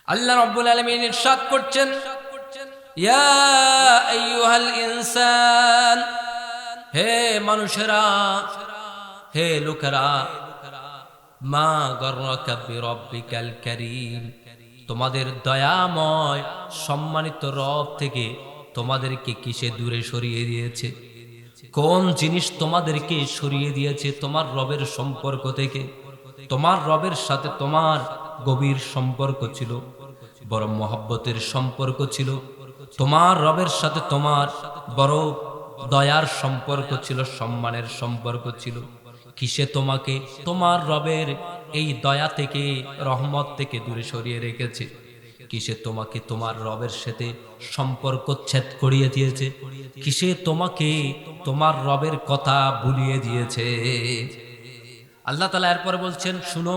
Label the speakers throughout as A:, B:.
A: আল্লাহ রাব্বুল আলামিন ইরশাদ করছেন, ইয়া আইয়ুহাল ইনসান, হে মানুষেরা, হে লোকেরা, মা গররাকা বিরব্বিকাল কারীম, তোমাদের দয়াময় সম্মানিত রব থেকে তোমাদেরকে কিসে দূরে সরিয়ে দিয়েছে? কোন জিনিস তোমাদেরকে সরিয়ে দিয়েছে তোমার রবের সম্পর্ক থেকে? তোমার রবের সাথে তোমার গভীর সম্পর্ক ছিল, বড় মহব্বতের সম্পর্ক ছিল। তোমার রবের সাথে তোমার বড় দয়ার সম্পর্ক ছিল, সম্মানের সম্পর্ক ছিল। কিসে তোমাকে তোমার রবের এই দয়া থেকে, রহমত থেকে দূরে সরিয়ে রেখেছে? কিসে তোমাকে তোমার রবের সাথে সম্পর্ক ছেদ করিয়ে দিয়েছে? কিসে তোমাকে তোমার রবের কথা ভুলিয়ে দিয়েছে? আল্লাহ তাআলা এরপর বলছেন, শুনো,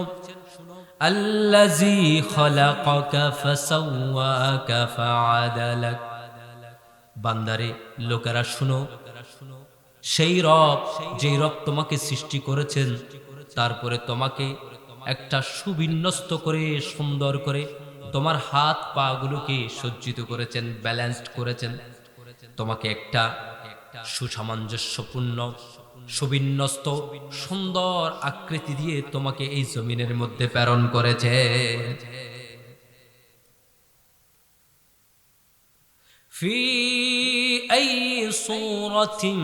A: আল্লাযী খলাকাকা ফাসাওয়াকা ফাআদালাক, বান্দারে, লোকেরা শুনো, সেই রব, যেই রব তোমাকে সৃষ্টি করেছেন, তারপরে তোমাকে একটা সুবিন্যস্ত করে, সুন্দর করে তোমার হাত পা গুলোকে সজ্জিত করেছেন, ব্যালেন্সড করেছেন, তোমাকে একটা সুসামঞ্জস্যপূর্ণ, সুবিন্যস্ত, সুন্দর আকৃতি দিয়ে তোমাকে এই জমিনের মধ্যে প্রেরণ করেছে। ফি আই সূরাতিন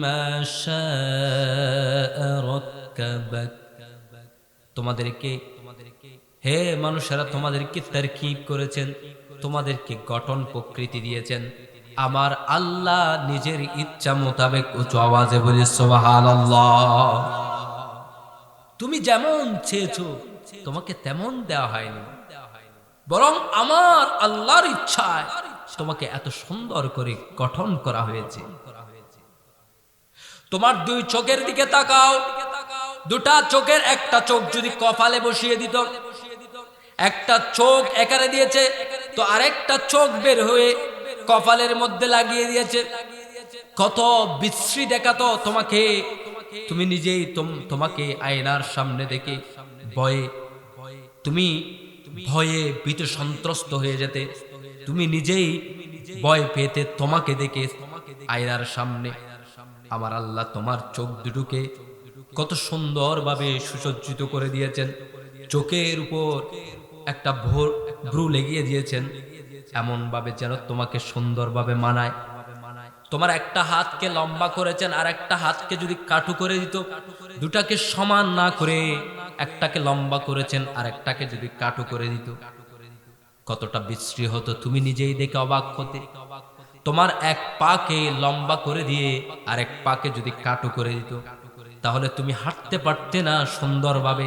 A: মা শাআ রাক্কাবাক, তোমাদেরকে, হে মানুষেরা, তোমাদেরকে তারকিব করেছেন, তোমাদেরকে গঠন প্রকৃতি দিয়েছেন আমার আল্লাহ নিজের ইচ্ছা মোতাবেক। উচ্চ আওয়াজে বলি সুবহানাল্লাহ। তুমি যেমন চেয়েছো তোমাকে তেমন দেওয়া হয়নি, বরং আমার আল্লাহর ইচ্ছায় তোমাকে এত সুন্দর করে গঠন করা হয়েছে। তোমার দুই চোখের দিকে তাকাও, দুটা চোখের একটা চোখ যদি কপালে বসিয়ে দিত, একটা চোখ এখানে দিয়েছে তো আরেকটা চোখ বের হয়ে কপালের মধ্যে লাগিয়ে দিয়েছে, কত বিশ্রী দেখাতো তোমাকে। তুমি নিজেই তোমাকে আয়নার সামনে দেখে তুমি ভয়ে ভীত সন্ত্রস্ত হয়ে যেতে, তুমি নিজেই ভয় পেতে তোমাকে দেখে আয়নার সামনে। আমার আল্লাহ তোমার চোখ দুটোকে কত সুন্দরভাবে সুসজ্জিত করে দিয়েছেন, চোখের উপর একটা ভ্রু লেগিয়ে দিয়েছেন, এমন ভাবে যেন তোমাকে সুন্দরভাবে মানায়। তোমার একটা হাতকে লম্বা করেছেন, আর একটা হাতকে যদি কাটু করে দিত, দুটাকে সমান না করে একটাকে লম্বা করেছেন, আর একটাকে যদি কাটু করে দিত, কতটা বিশ্রী হতো তুমি নিজেই দেখে অবাক হতে। তোমার এক পাকে লম্বা করে দিয়ে আর এক পাকে যদি কাটু করে দিত, তাহলে তুমি হাঁটতে পারতে না সুন্দরভাবে।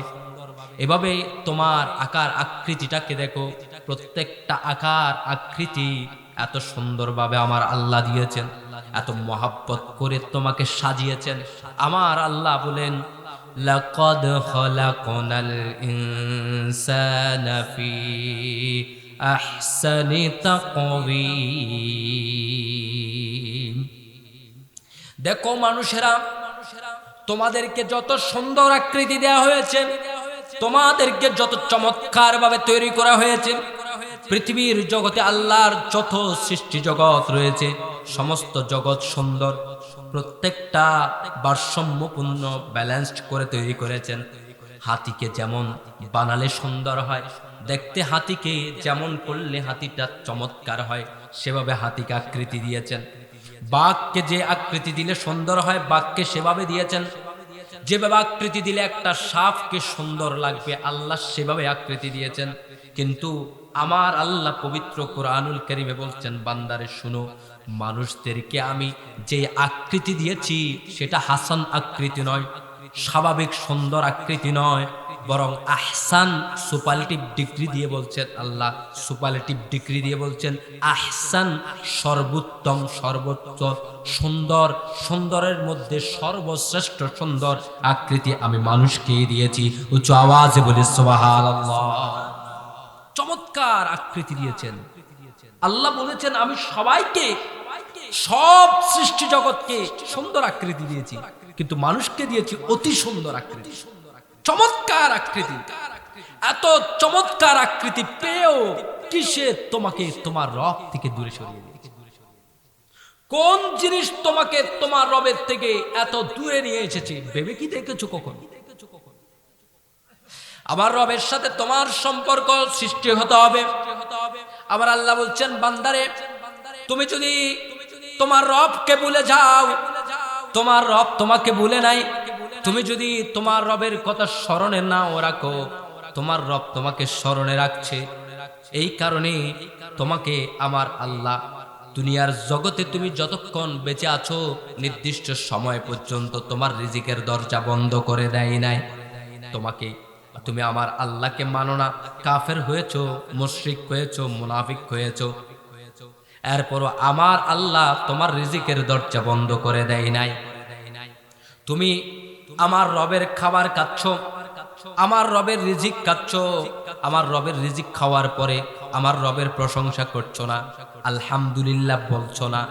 A: এভাবে তোমার আকার আকৃতিটাকে দেখো, প্রত্যেকটা আকার আকৃতি এত সুন্দরভাবে আমার আল্লাহ দিয়েছেন, এত মহাব্বত করে তোমাকে সাজিয়েছেন। আমার আল্লাহ বলেন, লাকাদ খালাকনাল ইনসানা ফি আহসানি তাকওয়িম। দেখো মানুষেরা, তোমাদেরকে যত সুন্দর আকৃতি দেওয়া হয়েছে, তোমাদেরকে যত চমৎকার ভাবে তৈরি করা হয়েছে, পৃথিবীর জগতে আল্লাহর যত সৃষ্টি জগৎ রয়েছে, সমস্ত জগৎ সুন্দর, প্রত্যেকটা ভারসাম্যপূর্ণ, ব্যালেন্সড করে তৈরি করেছেন। হাতিকে যেমন বানালে সুন্দর হয় দেখতে, হাতিকে যেমন করলে হাতিটা চমৎকার হয়, সেভাবে হাতিকে আকৃতি দিয়েছেন। বাঘকে যে আকৃতি দিলে সুন্দর হয়, বাঘকে সেভাবে দিয়েছেন। যেভাবে আকৃতি দিলে একটা সাপকে সুন্দর লাগবে, আল্লাহ সেভাবে আকৃতি দিয়েছেন। কিন্তু আমার আল্লাহ পবিত্র কোরআনুল কারীমে বলছেন, বান্দারে শুনো, মানুষদেরকে আমি যে আকৃতি দিয়েছি সেটা হাসান আকৃতি নয়, স্বাভাবিক সুন্দর আকৃতি নয়, বরং আহসান, সুপারলেটিভ ডিগ্রি দিয়ে বলছেন আল্লাহ, সুপারলেটিভ ডিগ্রি দিয়ে বলছেন আহসান, সর্বোত্তম, সর্বোচ্চ সুন্দর, সুন্দরের মধ্যে সর্বশ্রেষ্ঠ সুন্দর আকৃতি আমি মানুষকে দিয়েছি। উচ্চ আওয়াজে বলি সুবহানাল্লাহ। চমৎকার আকৃতি দিয়েছেন আল্লাহ। বলেছেন, আমি সবাইকে, সব সৃষ্টি জগৎকে সুন্দর আকৃতি দিয়েছি, কিন্তু মানুষকে দিয়েছি অতি সুন্দর আকৃতি, চমৎকার আকৃতি। এত চমৎকার আকৃতি পেয়েও কিসে তোমাকে তোমার রব থেকে দূরে সরিয়ে দিয়েছে? কোন জিনিস তোমাকে তোমার রবের থেকে এত দূরে নিয়ে এসেছে ভেবে কি দেখেছো কখন? আমার রবের সাথে তোমার সম্পর্ক সৃষ্টি হতে হবে। আমার আল্লাহ বলছেন, বান্দারে তুমি যদি তোমার রবকে ভুলে যাও, তোমার রব তোমাকে ভুলে নাই। তুমি যদি তোমার রবের কথা স্মরণে নাও রাখো, তোমার রব তোমাকে স্মরণে রাখছে। এই কারণে তোমাকে আমার আল্লাহ দুনিয়ার জগতে তুমি যতক্ষণ বেঁচে আছো নির্দিষ্ট সময় পর্যন্ত তোমার রিজিকের দরজা বন্ধ করে দেয় নাই। তোমাকে তুমি আমার আল্লাহকে মানো না, কাফের হয়েছো, মুশরিক হয়েছো, মুনাফিক হয়েছো, এরপরও আমার আল্লাহ তোমার রিজিকের দরজা বন্ধ করে দেয় নাই। তুমি আমার রবের খাবার খাচ্ছ, আমার রবের রিজিক খাচ্ছ, আমার রবের রিজিক খাওয়ার পরে আমার রবের প্রশংসা করছো না, আলহামদুলিল্লাহ বলছো না,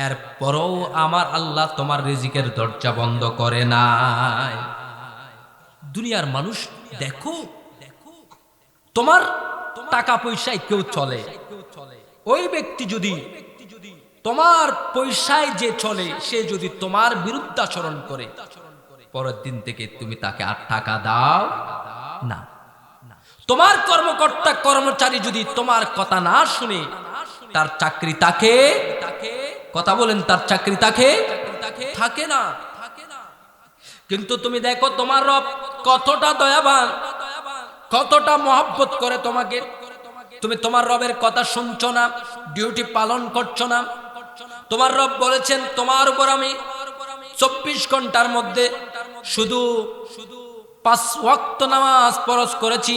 A: এরপরও আমার আল্লাহ তোমার রিজিকের দরজা বন্ধ করে নাই। দুনিয়ার মানুষ দেখো, তোমার টাকা পয়সায় কেউ চলে, ওই ব্যক্তি যদি তোমার পয়সায় যে চলে সে যদি তোমার বিরুদ্ধাচরণ করে, পরের দিন থেকে তুমি তাকে আর টাকা দাও না। তোমার কর্মকর্তা কর্মচারী যদি তোমার কথা না শুনে, তার চাকরি তাকে, কথা বলেন, তার চাকরি তাকে থাকে না। কিন্তু তুমি দেখো তোমার রব কতটা দয়াবান, কতটা মহব্বত করে তোমাকে। তুমি তোমার রবের কথা শুনছো না, ডিউটি পালন করছো না। তোমার রব বলেছেন তোমার উপর আমি 24 ঘন্টার মধ্যে শুধু 5 ওয়াক্ত নামাজ ফরজ করেছি।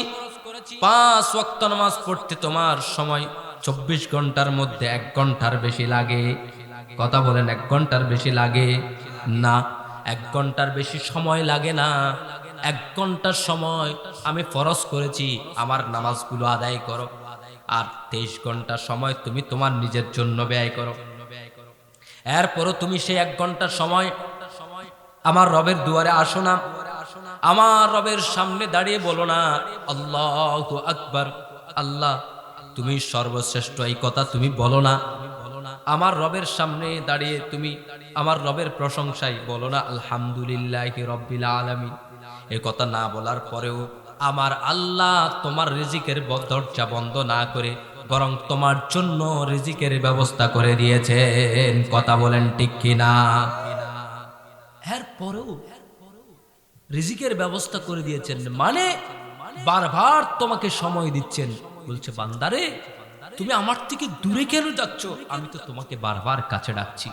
A: 5 ওয়াক্ত নামাজ পড়তে তোমার সময় 24 ঘন্টার মধ্যে 1 ঘন্টার বেশি লাগে। কথা বলেন, 1 ঘন্টার বেশি লাগে না? 1 ঘন্টার বেশি সময় লাগে না। 1 ঘন্টার সময় আমি ফরজ করেছি, আমার নামাজগুলো আদায় করো। আর 23 ঘন্টা সময় তুমি তোমার নিজের জন্য ব্যয় করো। এরপরও তুমি সেই 1 ঘন্টার সময় আমার রবের দুয়ারে আসো না, আমার রবের সামনে দাঁড়িয়ে বলো না আল্লাহু আকবার, আল্লাহ তুমি সর্বশ্রেষ্ঠ, এই কথা তুমি বলো না। আমার রবের সামনে দাঁড়িয়ে তুমি আমার রবের প্রশংসাই বলো না আলহামদুলিল্লাহি রাব্বিল আলামিন। এই কথা না বলার পরেও আমার আল্লাহ তোমার রিজিকের দরজা বন্ধ না করে বরং তোমার জন্য রিজিকের ব্যবস্থা করে দিয়েছেন। কথা বলেন ঠিক কিনা? এরপরেও রিজিকের ব্যবস্থা করে দিয়েছেন মানে বারবার তোমাকে সময় দিচ্ছেন, বলছে বান্দারে তুমি আমার থেকে দূরে কেন যাচ্ছ? আমি তো তোমাকে বারবার কাছে ডাকছি,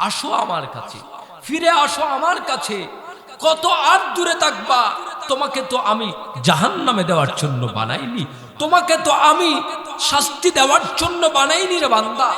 A: আসো আমার কাছে, ফিরে আসো আমার কাছে। কত আর দূরে থাকবা? তোমাকে তো আমি জাহান্নামে দেওয়ার জন্য বানাইনি, তোমাকে তো আমি শাস্তি দেওয়ার জন্য বানাইনি রে বান্দা।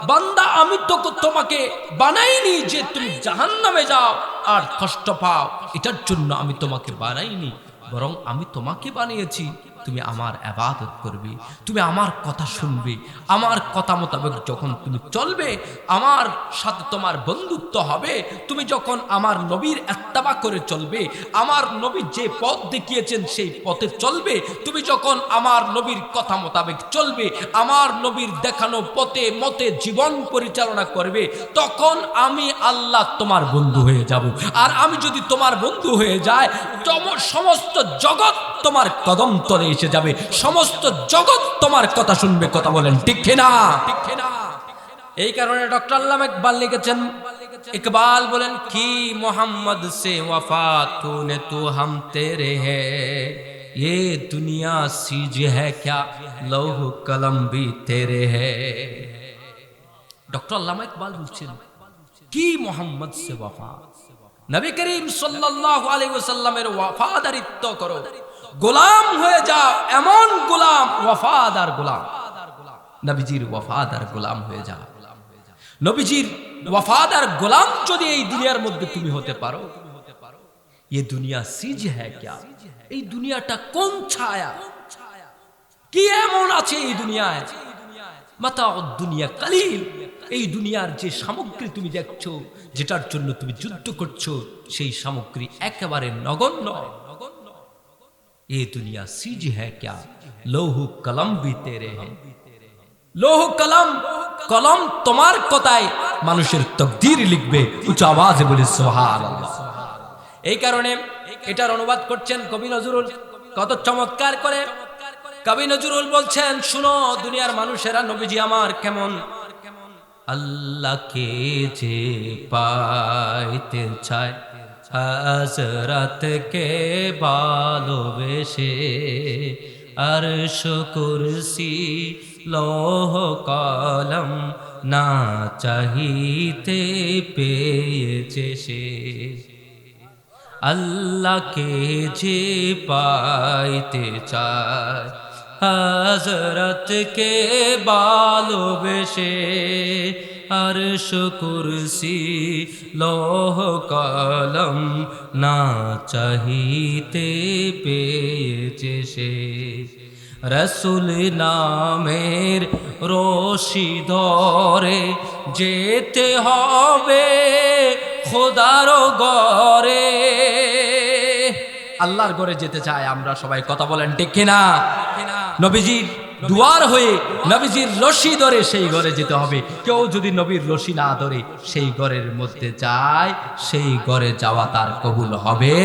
A: বান্দা আমি তো তোমাকে বানাইনি যে তুমি জাহান্নামে যাও আর কষ্ট পাও, এটার জন্য আমি তোমাকে বানাইনি, বরং আমি তোমাকে বানিয়েছি তুমি আমার ইবাদত করবে, তুমি আমার কথা শুনবে, আমার কথা মোতাবেক যখন তুমি চলবে আমার সাথে তোমার বন্ধুত্ব হবে। তুমি যখন আমার নবীর ইত্তেবা করে চলবে, আমার নবী যে পথ দেখিয়েছেন সেই পথে চলবে, তুমি যখন আমার নবীর কথা মোতাবেক চলবে, আমার নবীর দেখানো পথে মতে জীবন পরিচালনা করবে, তখন আমি আল্লাহ তোমার বন্ধু হয়ে যাব। আর আমি যদি তোমার বন্ধু হয়ে যাই, সমস্ত জগৎ তোমার কদম তলে এসে যাবে, সমস্ত জগৎ তোমার কথা শুনবে। কথা বলেন ঠিক কিনা? এই কারণে ডক্টর আল্লামা ইকবাল লিখেছেন, ইকবাল বলেন কি মোহাম্মদ সে ওয়াফা তूने तू हम तेरे है, ये दुनिया सीज है क्या लौह कलम भी तेरे है। ডক্টর আল্লামা ইকবাল বলছেন কি মোহাম্মদ সে ওয়াফা, নবী করিম সাল্লাল্লাহু আলাইহি ওয়াসাল্লামের ওয়াফাদারিত্ব করো, গোলাম হয়ে যাও, এমন গোলাম, ওয়াফাদার গোলাম, নবীজির ওয়াফাদার গোলাম হয়ে যাও। নবীজির ওয়াফাদার গোলাম যদি এই দুনিয়ার মধ্যে তুমি হতে পারো, ये दुनिया सीज है क्या, এই দুনিয়াটা কোন ছায়া, কি এমন আছে এই দুনিয়ায়, মাতাউদ দুনিয়া কালিল, এই দুনিয়ার যে সামগ্রী তুমি দেখছো, যেটার জন্য তুমি যুদ্ধ করছো, সেই সামগ্রী একেবারে নগণ্য। ये दुनिया सीज है क्या, লৌহ কলম भी तेरे हैं। লৌহ কলম, কলম তোমার কথায় মানুষের তকদির লিখবে। উচ্চ আওয়াজে বলি সুবহানাল্লাহ। এই কারণে এটার অনুবাদ করছেন কবি নজরুল, কত চমৎকার করে কবি নজরুল বলছেন, শুনো দুনিয়ার মানুষেরা নবীজি আমার কেমন। আল্লাহকে যে পাইতে চায় হযরতকে ভালোবেসে, আরশ কুরসি লৌহ কলম না চাহিতে পেয়েছে সে। আল্লাহকে যে পাইতে চায় হযরতকে ভালোবেসে, আরশ কুরসি লৌহ কলম না চাহিতে পেয়েছে সে। রসুল নামের রশি ধরে যেতে হবে খোদার ঘরে। আল্লাহর ঘরে যেতে চাই আমরা সবাই, কথা বলেন ঠিক কিনা? নবীজির দুয়ার হয়ে নবীজির রশি ধরে সেই ঘরে যেতে হবে। কেউ যদি নবীর রশি না ধরে সেই ঘরের মধ্যে যায়, সেই ঘরে যাওয়া তার কবুল হবে।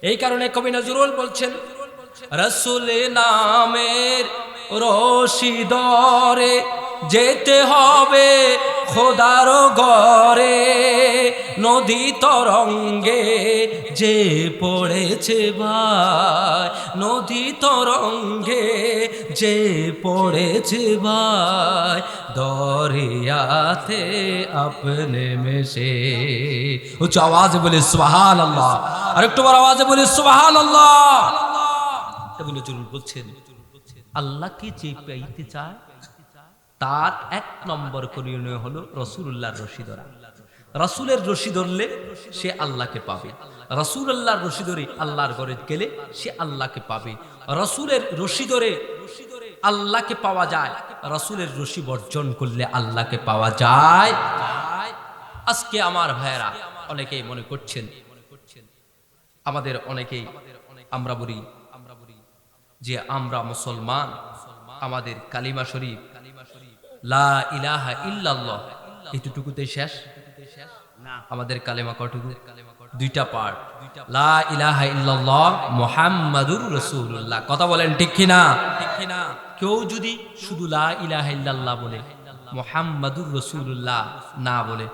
A: এই কারণে কবি নজরুল বলছেন, রসুল নামের রশি ধরে যেতে হবে খোদার ঘরে। নদী তরঙ্গে যে পড়েছে ভাই, নদী তরঙ্গে যে পড়েছে ভাই, দরিয়াতে আপনে মেশে। উচ্চ আওয়াজে বলে সুবহানাল্লাহ, আর একটু বড় আওয়াজে বলে সুবহানাল্লাহ। কবি নজরুল বলছেন, আল্লাহকে যে পাইতে চায় তার এক নম্বর করণীয় হলো রাসূলুল্লাহর রশি ধরা। রাসূলের রশি ধরলে সে আল্লাহকে পাবে। রাসূলুল্লাহর রশি ধরে আল্লাহর ঘরে গেলে সে আল্লাহকে পাবে। রাসূলের রশি ধরে আল্লাহকে পাওয়া যায়, রাসূলের রশি বর্জন করলে আল্লাহকে পাওয়া যায়। আজকে আমার ভাইয়েরা অনেকেই মনে করছেন, আমাদের অনেকেই আমরা বলি যে আমরা মুসলমান, আমাদের কালিমা শরীফ লা ইলাহা ইল্লাল্লাহ এতটুকুতে শেষ না। আমাদের কালেমা কতটুকু? দুইটা পার্ট, লা ইলাহা ইল্লাল্লাহ মুহাম্মাদুর রাসূলুল্লাহ। কথা বলেন ঠিক কিনা? কেউ যদি শুধু লা ইলাহা ইল্লাল্লাহ বলে, মুহাম্মাদুর রাসূলুল্লাহ না বলে,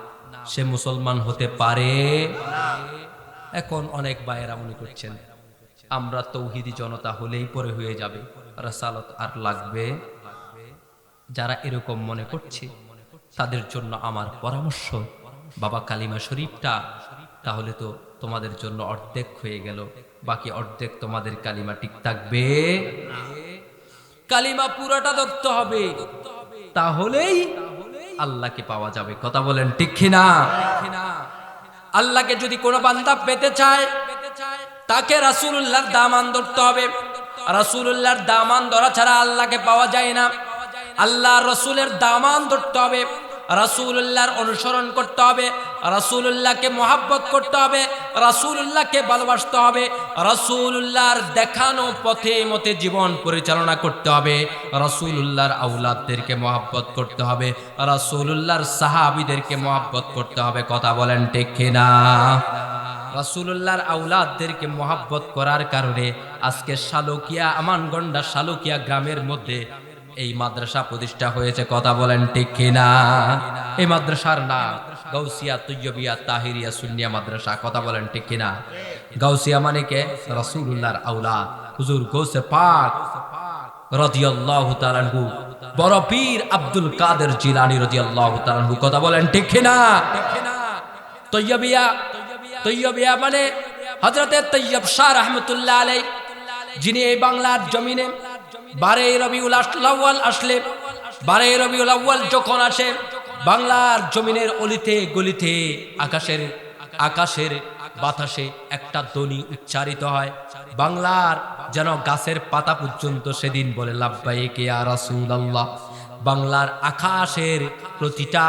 A: সে মুসলমান হতে পারে? এখন অনেক ভাইয়েরা মনে করছেন আমরা তৌহিদি জনতা হলেই পরে হয়ে যাবে, রাসালত আর লাগবে। যারা এরকম মনে করছে তাদের জন্য আমার পরামর্শ, বাবা কালিমা শরীফটা তাহলে তো তোমাদের জন্য অর্ধেক হয়ে গেল, বাকি অর্ধেক তোমাদের কালিমা ঠিক থাকবে। কালিমা পুরাটা ধরতে হবে, তাহলেই আল্লাহকে পাওয়া যাবে। কথা বলেন ঠিক কিনা? আল্লাহকে যদি কোনো বান্দা পেতে চায় তাকে রাসূলুল্লাহর দামান ধরতে হবে। রাসূলুল্লাহর দামান ধরা ছাড়া আল্লাহকে পাওয়া যায় না। আল্লাহ রসুলের দামান ধরতে হবে, রাসূলুল্লাহর অনুসরণ করতে হবে, রাসূলুল্লাহকে মহব্বত করতে হবে, রাসূলুল্লাহকে ভালোবাসতে হবে, রাসূলুল্লাহর দেখানো পথে মতে জীবন পরিচালনা করতে হবে, রাসূলুল্লাহর আওলাদদেরকে মহব্বত করতে হবে, রাসূলুল্লাহর সাহাবীদেরকে মহব্বত করতে হবে। কথা বলেন ঠিক কিনা? রাসূলুল্লাহর আওলাদদেরকে মহব্বত করার কারণে আজকে শালকিয়া, আমানগন্ডা শালকিয়া গ্রামের মধ্যে এই মাদ্রাসা প্রতিষ্ঠা হয়েছে। কথা বলেন ঠিক কিনা? এই মাদ্রাসার নাম গাউসিয়া তৈয়বিয়া তাহিরিয়া সুন্নিয়া মাদ্রাসা। কথা বলেন ঠিক কিনা? গাউসিয়া মানে কে? রাসূলুল্লাহর আওলাদ হুজুর গৌসে পাক রাদিয়াল্লাহু তাআলা আনহু, বড় পীর আব্দুল কাদের জিলানী রাদিয়াল্লাহু তাআলা আনহু। কথা বলেন ঠিক কিনা? তৈয়বিয়া, তৈয়বিয়া মানে হযরতে তৈয়ব শাহ রাহমাতুল্লাহ আলাইহি, যিনি এই বাংলার জমিনে 12 রবিউল আউয়াল আসলে, 12 রবিউল আউয়াল যখন আসে, বাংলার জমিনের অলিতে গলিতে আকাশের বাতাসে একটা ধ্বনি উচ্চারিত হয়। বাংলার যেন গাছের পাতা পর্যন্ত সেদিন বলে লাব্বাইক ইয়া রাসূলুল্লাহ। বাংলার আকাশের প্রতিটা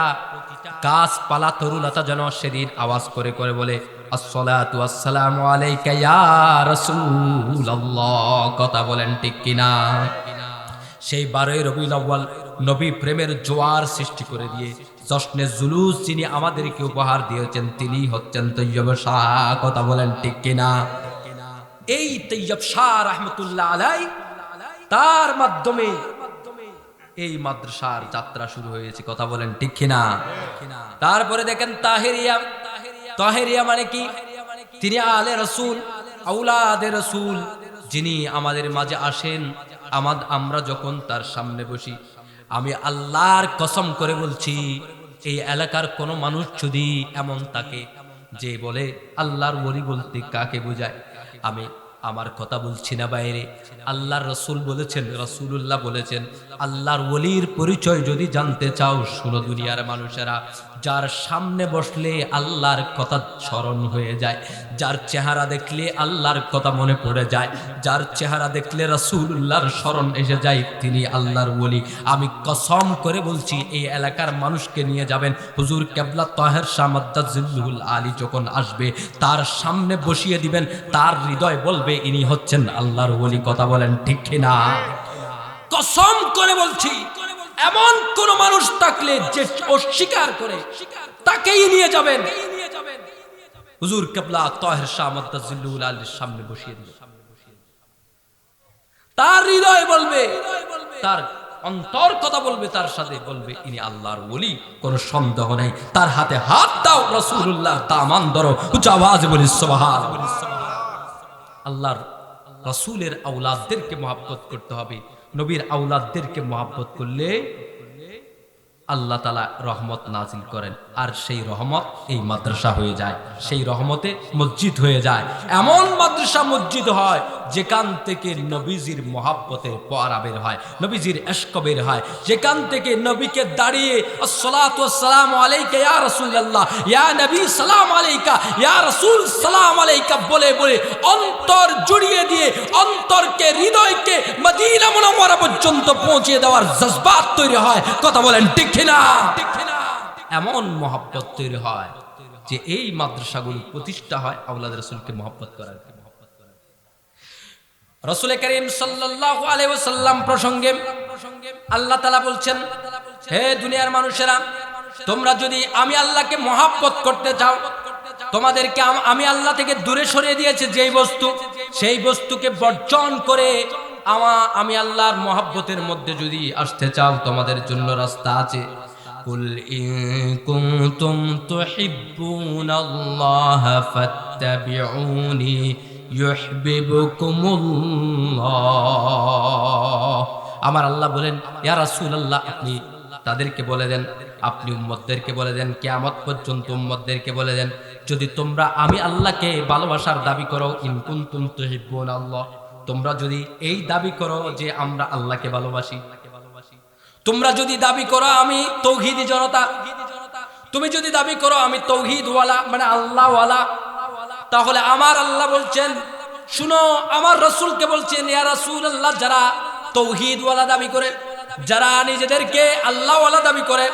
A: গাছপালা তরুলতা যেন সেদিন আওয়াজ করে করে বলে আসসালাতু ওয়াসসালামু আলাইকা ইয়া রাসূলুল্লাহ। কথা বলেন ঠিক কিনা? সেই 12 রবিউল আউয়াল নবী প্রেমের জোয়ার সৃষ্টি করে দিয়ে জশ্নে জুলুস যিনি আমাদেরকে উপহার দিয়েছেন তিনি হচ্ছেন তৈয়ব শাহ। কথা বলেন ঠিক কিনা? এই তৈয়ব শাহ রাহমাতুল্লাহ আলাইহি তার মাধ্যমে এই মাদ্রাসার যাত্রা শুরু হয়েছে। কথা বলেন ঠিক কিনা? তারপরে দেখেন তাহেরিয়া। তাহেরিয়া মানে কি? তিনি আলে রাসূল, আওলাদে রাসূল, যিনি আমাদের মাঝে আসেন। আমরা যখন তার সামনে বসি, আমি আল্লাহর কসম করে বলছি, এই এলাকার কোনো মানুষ যদি এমন থাকে যে বলে আল্লাহর ওলি বলতে কাকে বোঝায়, আমি আমার কথা বলছি না বাইরে, আল্লাহর রাসূল বলেছেন, রাসূলুল্লাহ বলেছেন, আল্লাহর ওলির পরিচয় যদি জানতে চাও শুনো দুনিয়ার মানুষেরা, যার সামনে বসলে আল্লাহর কথা স্মরণ হয়ে যায়, যার চেহারা দেখলে আল্লাহর কথা মনে পড়ে যায়, যার চেহারা দেখলে রাসূলুল্লাহর স্মরণ এসে যায়, তিনি আল্লাহর ওলি। আমি কসম করে বলছি, এই এলাকার মানুষকে নিয়ে যাবেন, হুজুর কেবলা তাহের শাহ মাদ্দাজিল্লুহুল আলী যখন আসবে তার সামনে বসিয়ে দিবেন, তার হৃদয় বলবে ইনি হচ্ছেন আল্লাহর ওলি। কথা বলেন ঠিক কিনা? কসম করে বলছি, এমন কোন মানুষ থাকলে যে অস্বীকার করে তাকেই নিয়ে যাবেন, হুজুর কেবলা তাহের শাহ মাদ্দাজিল্লুহুল আলীর সামনে বসিয়ে দিবেন। তার হৃদয় বলবে, তার অন্তর কথা বলবে, তার সাথে বলবে ইনি আল্লাহর ওলি, কোনো সন্দেহ নেই। তার হাতে হাত দাও, রাসূলুল্লাহ দামান ধরো, উচ্চ আওয়াজে বলি সুবহানাল্লাহ। আল্লাহর রাসূলের আওলাদদেরকে মহব্বত করতে হবে। নবীর আওলাদদেরকে মহব্বত করলে আল্লাহ তাআলা রহমত নাজিল করেন, আর সেই রহমত এই মাদ্রাসা হয়ে যায়, সেই রহমতে মসজিদ হয়ে যায়। এমন মাদ্রাসা মসজিদ হয় যেখান থেকে নবীজির মহব্বতের পয়রা বের হয়, নবীজির ইশক বের হয়, যেখান থেকে নবীকে দাঁড়িয়ে আসসালাতু ওয়াসসালামু আলাইকা ইয়া রাসূলুল্লাহ, ইয়া নবী সালাম আলাইকা, ইয়া রাসূল সালাম আলাইকা বলে বলে অন্তর জুড়িয়ে দিয়ে অন্তরকে, হৃদয়কে মদিনা মুনাওয়ারা পর্যন্ত পৌঁছে দেওয়ার জজবাত তৈরি হয়। কথা বলেন ঠিক কিনা? এমন মহব্বত তৈরি হয় যে এই মাদ্রাসাগুলো প্রতিষ্ঠা হয় আওলাদ রাসূলকে মহব্বত করার। রাসূল করিম সাল্লাল্লাহু আলাইহি ওয়াসাল্লাম প্রসঙ্গে আল্লাহ তাআলা বলছেন, হে দুনিয়ার মানুষেরা, তোমরা যদি আমি আল্লাহকে মহব্বত করতে চাও, তোমাদেরকে আমি আল্লাহ থেকে দূরে সরিয়ে দিয়েছি যেই বস্তু, সেই বস্তুকে বর্জন করে আমি আল্লাহর মহব্বতের মধ্যে যদি আসতে চাও, তোমাদের জন্য রাস্তা আছে। কুল ইন কুনতুম তুহিব্বুনাল্লাহ ফাত্তাবিউনি ইউহিব্বুকুমুল্লাহ। আমার আল্লাহ বলেন, ইয়া রাসূলুল্লাহ, আপনি তাদেরকে বলে দেন, আপনি উম্মতদেরকে বলে দেন, কিয়ামত পর্যন্ত উম্মতদেরকে বলে দেন, যদি তোমরা আমি আল্লাহকে ভালোবাসার দাবি করো, ইন কুনতুম তুহিব্বুনাল্লাহ, তোমরা যদি এই দাবি করো যে আমরা আল্লাহকে ভালোবাসি, তোমরা যদি দাবি করো আমি তৌহিদি জনতা, তুমি যদি দাবি করো আমি তৌহিদ ওয়ালা মানে আল্লাহ ওয়ালা, তাহলে আমার আল্লাহ বলছেন, শুনো, আমার রাসূলকে বলছেন, ইয়া রাসূলুল্লাহ, যারা তৌহিদ ওয়ালা দাবি করে, যারা নিজেদেরকে আল্লাহ ওয়ালা দাবি করে,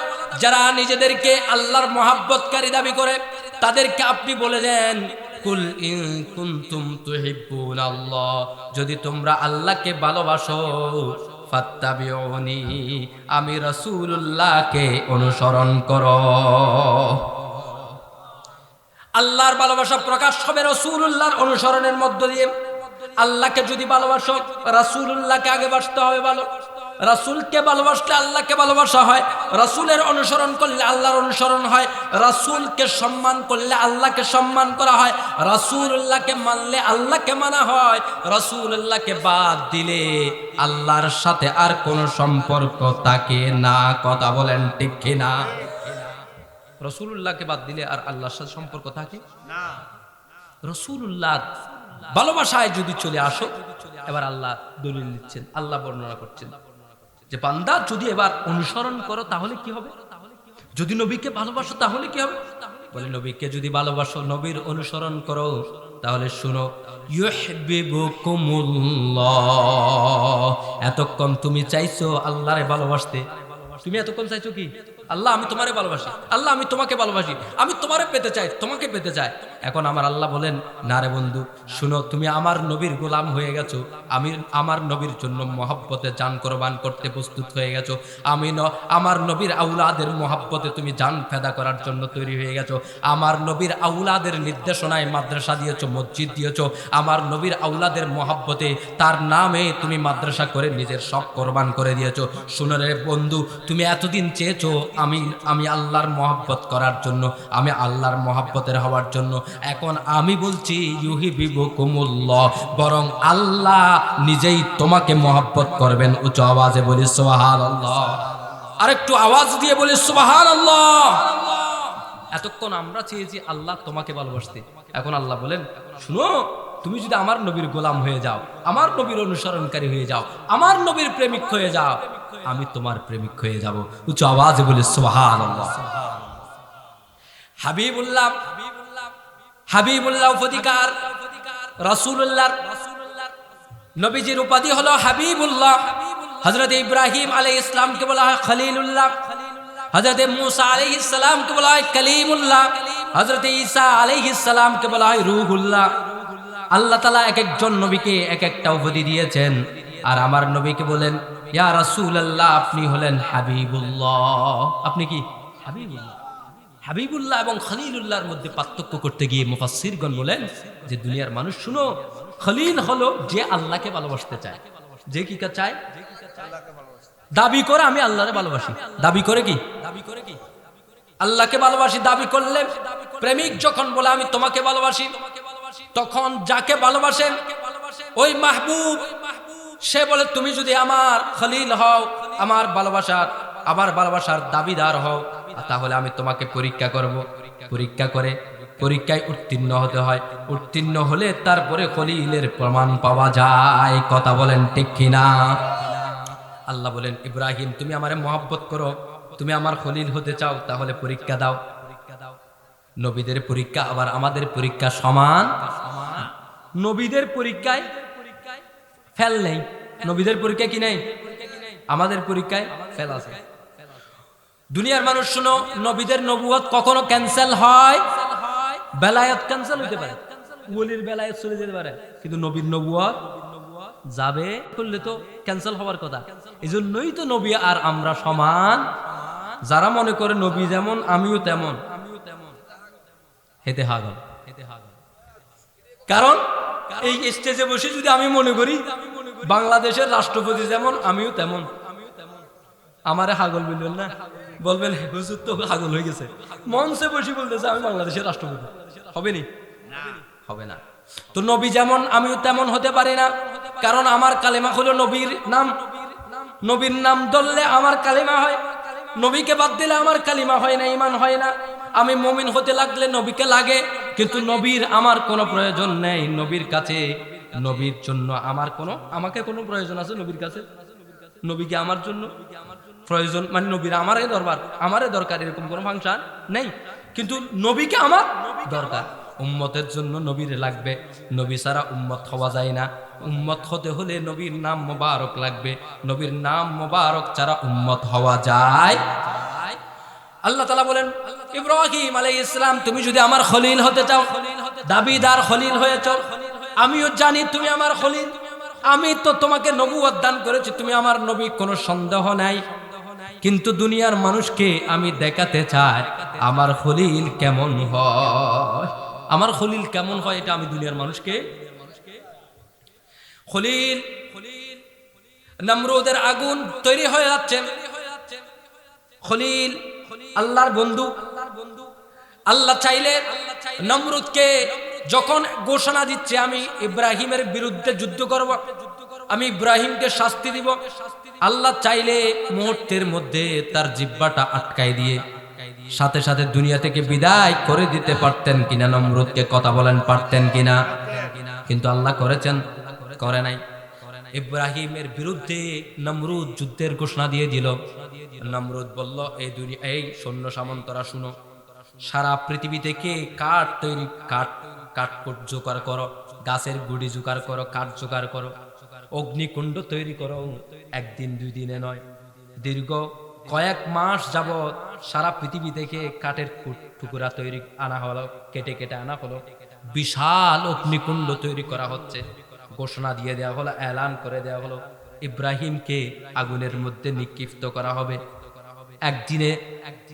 A: যারা নিজেদেরকে আল্লাহর মহব্বতকারী দাবি করে, তাদেরকে আপনি বলে দেন, কুল ইন কুনতুম তুহিব্বুনাল্লাহ, যদি তোমরা আল্লাহকে ভালোবাসো, ফাত্তাবিউনি, আমি রাসূলুল্লাহকে অনুসরণ করো। আল্লাহর ভালোবাসা প্রকাশ হবে রাসূলুল্লাহর অনুসরণের মধ্য দিয়ে। আল্লাহকে যদি ভালোবাসো, রাসূলুল্লাহকে আগে বাসতে হবে ভালো। রাসূলকে ভালোবাসলে আল্লাহকে ভালোবাসা হয়, রাসূলের অনুসরণ করলে আল্লাহর অনুসরণ হয়, রাসূলকে সম্মান করলে আল্লাহকে সম্মান করা হয়, রাসূলুল্লাহকে মানলে আল্লাহকে মানা হয়, রাসূলুল্লাহকে বাদ দিলে আল্লাহর সাথে আর কোনো সম্পর্ক থাকে না। কথা বলেন ঠিক কিনা? রাসূলুল্লাহকে বাদ দিলে আর আল্লাহর সাথে সম্পর্ক থাকে না। রাসূলুল্লাহ ভালোবাসায় যদি চলে আসো, এবার আল্লাহ দলিল দিচ্ছেন, আল্লাহ বর্ণনা করছেন যে বান্দা যদি এবার অনুসরণ করো তাহলে কি হবে, যদি নবীকে ভালোবাসো তাহলে কি হবে। বলে নবীকে যদি ভালোবাসো, নবীর অনুসরণ করো, তাহলে শুনো, ইউহিব্বুকুমুল্লাহ। এতক্ষণ তুমি চাইছো আল্লাহরে ভালোবাসতে, তুমি এতক্ষণ চাইছো কি আল্লাহ আমি তোমারে ভালোবাসি, আল্লাহ আমি তোমাকে ভালোবাসি, আমি তোমারে পেতে চাই, তোমাকে পেতে চাই। এখন আমার আল্লাহ বলেন, না রে বন্ধু, শুনো, তুমি আমার নবীর গোলাম হয়ে গেছো, আমি আমার নবীর জন্য মহব্বতে জান কোরবান করতে প্রস্তুত হয়ে গেছো, আমার নবীর আউলাদের মহব্বতে তুমি জান ফেদা করার জন্য তৈরি হয়ে গেছো, আমার নবীর আউলাদের নির্দেশনায় মাদ্রাসা দিয়েছো, মসজিদ দিয়েছো, আমার নবীর আউলাদের মহব্বতে তার নামে তুমি মাদ্রাসা করে নিজের সব কোরবান করে দিয়েছো। শুনো রে বন্ধু, তুমি এতদিন চেয়েছো আমি আল্লাহর মহব্বত করার জন্য, আমি আল্লাহর মহব্বতের হওয়ার জন্য, এখন আমি বলছি ইউহিব্বুকুমুল্লাহ, বরং আল্লাহ নিজেই তোমাকে মহব্বত করবেন। উচ্চ আওয়াজে বলি সুবহানাল্লাহ, আরেকটু আওয়াজ দিয়ে বলি সুবহানাল্লাহ। এতক্ষণ আমরা চেয়েছি আল্লাহ তোমাকে ভালোবাসতে, এখন আল্লাহ বলেন, শুনো, তুমি যদি আমার নবীর গোলাম হয়ে যাও, আমার নবীর অনুসরণকারী হয়ে যাও, আমার নবীর প্রেমিক হয়ে যাও, আমি তোমার প্রেমিক হয়ে যাব। উচ্চ আওয়াজে বলি সুবহানাল্লাহ। হাবিবুল্লাহ, হাবিবুল্লাহ উপাধিকার রাসূলুল্লাহ, নবীজির উপাধি হলো হাবিবুল্লাহ। হযরত ইব্রাহিম আলাইহিস সালামকে বলা হয় খলিলুল্লাহ, হযরত মুসা আলাইহিস সালামকে বলা হয় কালিমুল্লাহ, হযরত ঈসা আলাইহিস সালামকে বলা হয় রূহুল্লাহ। আল্লাহ তাআলা এক একজন নবীকে এক একটা উপাধি দিয়েছেন, আর আমার নবীকে বলেন ইয়া রাসূলুল্লাহ, আপনি হলেন হাবিবুল্লাহ। আপনি কি হাবিবুল্লাহ? হাবিবুল্লাহ এবং খলিলুল্লাহর মধ্যে পার্থক্য করতে গিয়ে মুফাসসিরগণ বলেন যে দুনিয়ার মানুষ শুনো, খলিল হলো যে আল্লাহকে ভালোবাসতে চায়, যে কি চায়, দাবি করে আমি আল্লাহরে ভালোবাসি, দাবি করে কি, আল্লাহকে ভালোবাসি দাবি করলে, প্রেমিক যখন বলে আমি তোমাকে ভালোবাসি, তখন যাকে ভালোবাসেন ওই মাহবুব, সে বলে তুমি যদি আমার খলিল হও, আমার ভালোবাসার দাবিদার হও, তাহলে আমি তোমাকে পরীক্ষা করব। পরীক্ষা করে পরীক্ষায় উত্তীর্ণ হতে হয়, উত্তীর্ণ হলে তারপরে খলিলের প্রমাণ পাওয়া যায়। কথা বলেন ঠিক কিনা? আল্লাহ বলেন, ইব্রাহিম তুমি আমারে মহব্বত করো, তুমি আমার খলিল হতে চাও, তাহলে পরীক্ষা দাও। নবীদের পরীক্ষা আবার আমাদের পরীক্ষা সমান। নবীদের পরীক্ষায় ফেল নেই, নবীদের পরীক্ষায় কি নেই, আমাদের পরীক্ষায় ফেল আছে। দুনিয়ার মানুষ শুনো, নবীদের নবুয়ত কখনো ক্যান্সেল হয়, বেলায়েত ক্যান্সেল হতে পারে, ওলির বেলায়েত চলে যেতে পারে, কিন্তু নবীর নবুয়ত যাবে করলে তো ক্যান্সেল হওয়ার কথা। এই জন্যই তো নবী আর আমরা সমান। যারা মনে করে নবী যেমন আমিও তেমন, হেতে হাগল। কারণ এই স্টেজে বসে যদি আমি মনে করি বাংলাদেশের রাষ্ট্রপতি যেমন আমিও তেমন, আমারে হাগল বলবেন না, বলবেন হুজুর তো হাগল হয়ে গেছে, মঞ্চে বসে বলতেছে আমি বাংলাদেশের রাষ্ট্রপতি, হবে নি? হবে না। তো নবী যেমন আমিও তেমন হতে পারি না, কারণ আমার কালেমা হলো নবীর নাম, নবীর নাম ধরলে আমার কালেমা হয়, নবীকে বাদ দিলে আমার কালিমা হয় না, ঈমান হয় না। আমি মুমিন হতে লাগলে নবীকে লাগে, কিন্তু নবীর আমার কোনো প্রয়োজন নেই। নবীর কাছে, নবীর জন্য আমাকে কোনো প্রয়োজন আছে নবীর কাছে? নবীকে আমার জন্য প্রয়োজন, মানে নবীর আমারে দরকার, এরকম কোনো ফাংশন নেই, কিন্তু নবীকে আমার দরকার। উম্মতের জন্য নবীর লাগবে, নবী ছাড়া উম্মত হওয়া যায় না। উম্মত হতে হলে নবীর নাম মোবারক লাগবে, নবীর নাম মোবারক ছাড়া উম্মত হওয়া যায়? আল্লাহ তাআলা বলেন, ইব্রাহিম আলাইহিস সালাম তুমি যদি আমার খলিল হতে চাও, দাবিদার খলিল হয়েছো, আমিও জানি তুমি আমার খলিল, আমি তো তোমাকে নবুয়ত দান করেছি, তুমি আমার নবী, কোনো সন্দেহ নাই। কিন্তু দুনিয়ার মানুষকে আমি দেখাতে চাই আমার খলিল কেমন হয়, আমার খলিল কেমন হয়, এটা আমি দুনিয়ার মানুষকে। খলিল, নমরুদের আগুন তৈরি হয়ে যাচ্ছে, খলিল আল্লাহর বন্ধু। আল্লাহ চাইলে নমরুদকে যখন ঘোষণা দিচ্ছে আমি ইব্রাহিমের বিরুদ্ধে যুদ্ধ করব, আমি ইব্রাহিমকে শাস্তি দিব, আল্লাহ চাইলে মুহূর্তের মধ্যে তার জিহ্বাটা আটকাই দিয়ে সাথে সাথে দুনিয়া থেকে বিদায় করে দিতে পারতেন কিনা নমরুদকে? কথা বলেন, পারতেন কিনা? কিন্তু আল্লাহ করেছেন? করে নাই। ইব্রাহিমের বিরুদ্ধে নমরুদ যুদ্ধের ঘোষণা দিয়ে দিল। নমরুদ বলল, এই দুনিয়া, এই সৈন্য সামন্তরা শুনো, সারা পৃথিবী থেকে কাঠ জোগাড় করো, গাছের গুড়ি জোগাড় করো, কাঠ জোগাড় করো, অগ্নিকুণ্ড তৈরি করো, একদিন দুই দিনে নয়, দীর্ঘ কয়েক মাস যাবত সারা পৃথিবী থেকে কাঠের টুকরা তৈরি আনা হলো, কেটে কেটে আনা হলো, বিশাল অগ্নিকুণ্ড তৈরি করা হচ্ছে। ঘোষণা দিয়ে দেওয়া হলো, এলান করে দেওয়া হলো, ইব্রাহিমকে আগুনের মধ্যে নিক্ষিপ্ত করা হবে। একদিনে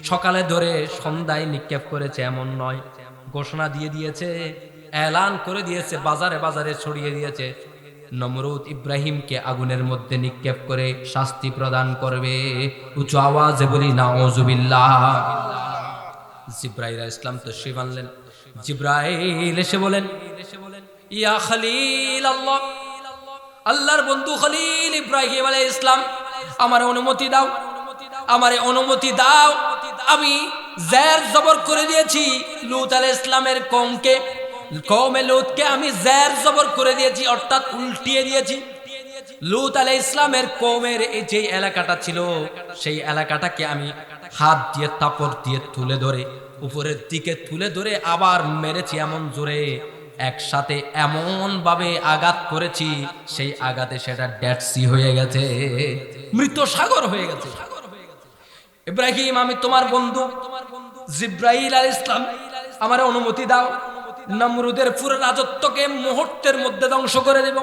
A: সকালে ধরে সন্ধ্যায় নিক্ষেপ করেছে এমন নয়, ঘোষণা দিয়ে দিয়েছে, এলান করে দিয়েছে, বাজারে বাজারে ছড়িয়ে দিয়েছে, নমরুদ ইব্রাহিমকে আগুনের মধ্যে নিক্ষেপ করে শাস্তি প্রদান করবে। উঁচু আওয়াজে বলি নাউজুবিল্লাহ। জিব্রাইল আলাইহিস সালাম তাশরীফ আনলেন। জিব্রাইল এসে বলেন, ইয়া খলিল আল্লাহ, আল্লাহর বন্ধু খলিল ইব্রাহিম আলাইহিস সালাম, আমার অনুমতি দাও, আমারে অনুমতি দাও। আমি জের জবর করে দিয়েছি লূত আলাইহিস সালামের কওমে লূতকে আমি জের জবর করে দিয়েছি, অর্থাৎ উল্টিয়ে দিয়েছি। লূত আলাইহিস সালামের কওমের এই যে এলাকাটা ছিল, সেই এলাকাটাকে আমি হাত দিয়ে তাপর দিয়ে তুলে ধরে উপরের দিকে তুলে ধরে আবার মেরেছি এমন জোরে, একসাথে এমন ভাবে আঘাত করেছি, সেই আঘাতে সেটা ডেড সি হয়ে গেছে, মৃত সাগর হয়ে গেছে। ইব্রাহিম, আমি তোমার বন্ধু। জিব্রাইল আলাইহিস সালাম, আমার অনুমতি দাও, নমরুদের পুরো রাজত্বকে মুহূর্তের মধ্যে ধ্বংস করে দেব।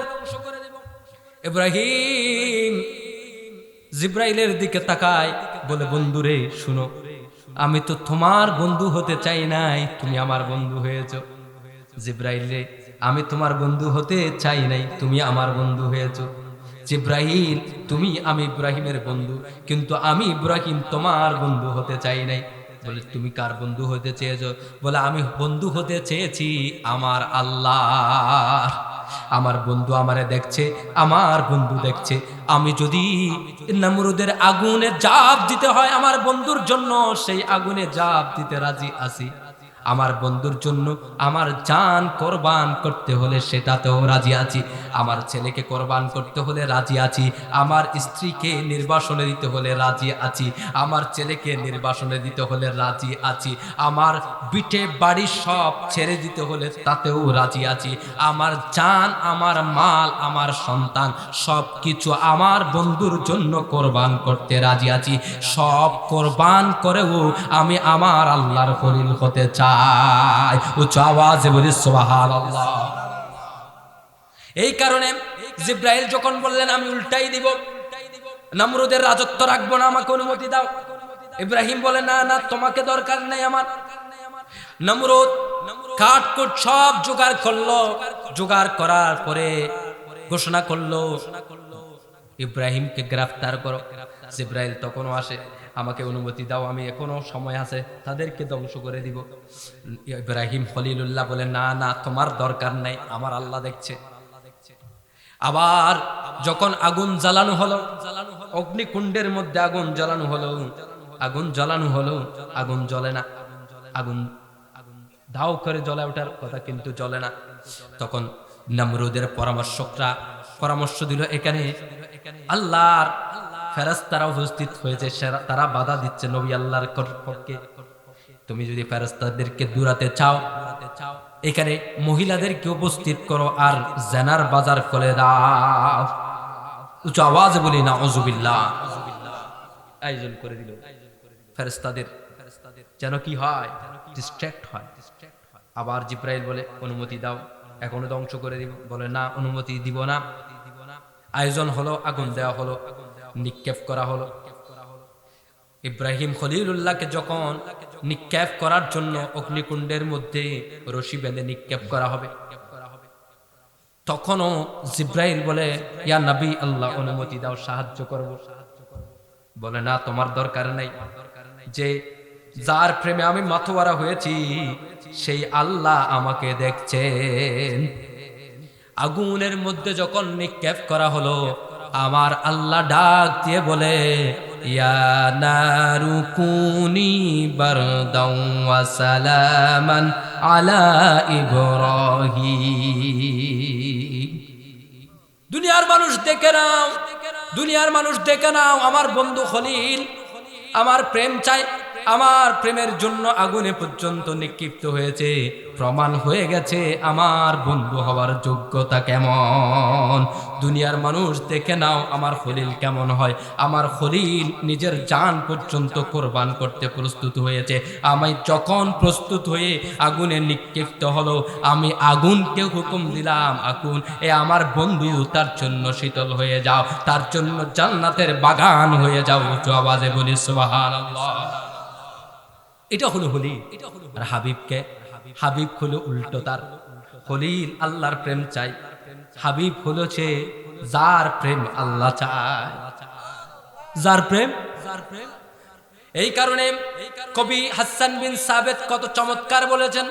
A: ইব্রাহিম জিব্রাইলের দিকে তাকায়, বলে, বন্ধুরে শুনো, আমি তো তোমার বন্ধু হতে চাই নাই, তুমি আমার বন্ধু হয়েছো। জিব্রাইল রে, আমি তোমার বন্ধু হতে চাই নাই, তুমি আমার বন্ধু হয়েছো। জিব্রাইল, আমি ইব্রাহিমের বন্ধু, কিন্তু আমি ইব্রাহিম তোমার বন্ধু হতে চাই নাই। বলে, তুমি কার বন্ধু হতে চেয়েছো? বলে, আমি বন্ধু হতে চেয়েছি আমার আল্লাহ। আমার বন্ধু আমারে দেখছে, আমার বন্ধু দেখছে, আমি যদি নমরুদের আগুনে ঝাঁপ দিতে হয় আমার বন্ধুর জন্য, সেই আগুনে ঝাঁপ দিতে রাজি আছি। আমার বন্ধুর জন্য আমার জান কোরবান করতে হলে সেটাতেও রাজি আছি, আমার ছেলেকে কোরবান করতে হলে রাজি আছি, আমার স্ত্রীকে নির্বাসনে দিতে হলে রাজি আছি, আমার ছেলেকে নির্বাসনে দিতে হলে রাজি আছি, আমার বিটে বাড়ি সব ছেড়ে দিতে হলে তাতেও রাজি আছি, আমার জান, আমার মাল, আমার সন্তান সব কিছু আমার বন্ধুর জন্য কোরবান করতে রাজি আছি। সব কোরবান করেও আমি আমার আল্লাহর খলিল হতে চাই। উচ্চ আওয়াজে বলি সুবহানাল্লাহ। এই কারণে জিব্রাইল যখন বললেন আমি উল্টাই দিব, নমরুদের রাজত্ব রাখবো না, আমাকে অনুমতি দাও, ইব্রাহিম বলে, না না, তোমাকে দরকার নেই আমার। নমরুদ কাঠকুট সব জোগাড় করলো, জোগাড় করার পরে ঘোষণা করলো, ইব্রাহিমকে গ্রেফতার করো। জিব্রাইল তখনও আসে, আমাকে অনুমতি দাও, আমি এখনো সময় আছে, তাদেরকে ধ্বংস করে দিব। ইব্রাহিম খলিলুল্লাহ বলে, না না, তোমার দরকার নাই, আমার আল্লাহ দেখছে। আবার যখন আগুন জ্বালানো হলো, অগ্নিকুণ্ডের মধ্যে আগুন জ্বালানো হলো, আগুন জ্বালানো হলো, আগুন জ্বলে না, আগুন দাও করে জ্বলে ওঠার কথা কিন্তু জ্বলে না। তখন নমরুদের পরামর্শকরা পরামর্শ দিল, এখানে আল্লাহর ফেরেশতারা উপস্থিত হয়েছে, তারা বাধা দিচ্ছে নবী আল্লাহর পক্ষে। তুমি যদি ফেরেশতাদেরকে দূরাতে চাও, এখানে মহিলাদেরকে উপস্থিত করো আর জানার বাজার করে দাও। উচ্চ আওয়াজে বলি নাউজুবিল্লাহ। আয়োজন করে দিল ফেরেশতাদের, যেন কি হয়, ডিস্ট্রাক্ট হয়। আবার জিব্রাইল বলে, অনুমতি দাও, এখনো ধ্বংস করে দিব। বলে, না, অনুমতি দিব না। আয়োজন হলো, আগুন দেওয়া হলো, নিক্ষেপ করা হলো। ইব্রাহিম খলিলুল্লাহকে যখন নিক্ষেপ করার জন্য অগ্নিকুণ্ডের মধ্যে রশি বেঁধে নিক্ষেপ করা হবে, তখনও জিব্রাইল বলে, ইয়া নবী আল্লাহ, অনুমতি দাও, সাহায্য করব। বলে, না, তোমার দরকার নাই, যে যার প্রেমে আমি মাথোয়ারা হয়েছি সেই আল্লাহ আমাকে দেখছেন। আগুনের মধ্যে যখন নিক্ষেপ করা হলো, আমার আল্লাহ ডাক দিয়ে বলে, ইয়া নারু কুনি বারদাও ওয়া সালামান আলা ইব্রাহিম। দুনিয়ার মানুষ দেখে নাও, দুনিয়ার মানুষ দেখে নাও, আমার বন্ধু খলিল আমার প্রেম চায়, আমার প্রেমের জন্য আগুনে পর্যন্ত নিক্ষিপ্ত হয়েছে, প্রমাণ হয়ে গেছে আমার বন্ধু হওয়ার যোগ্যতা কেমন। দুনিয়ার মানুষ দেখে নাও আমার খলিল কেমন হয়। আমার খলিল নিজের জান পর্যন্ত কোরবান করতে প্রস্তুত হয়েছে। আমি যখন প্রস্তুত হয়ে আগুনে নিক্ষিপ্ত হলো, আমি আগুনকে হুকুম দিলাম, আগুন এ আমার বন্ধু, তার জন্য শীতল হয়ে যাও, তার জন্য জান্নাতের বাগান হয়ে যাও। উচ্চ আওয়াজে বলি সুবহানাল্লাহ। এটা হলো খলিল। আর হাবিবকে, হাবিব হলো উল্টো তার। খলিল আল্লাহর প্রেম চাই, হাবিব হলো সে যার প্রেম আল্লাহ চায়, যার প্রেম। এই কারণে কবি হাসান বিন সাবেত কত চমৎকার বলেছেন,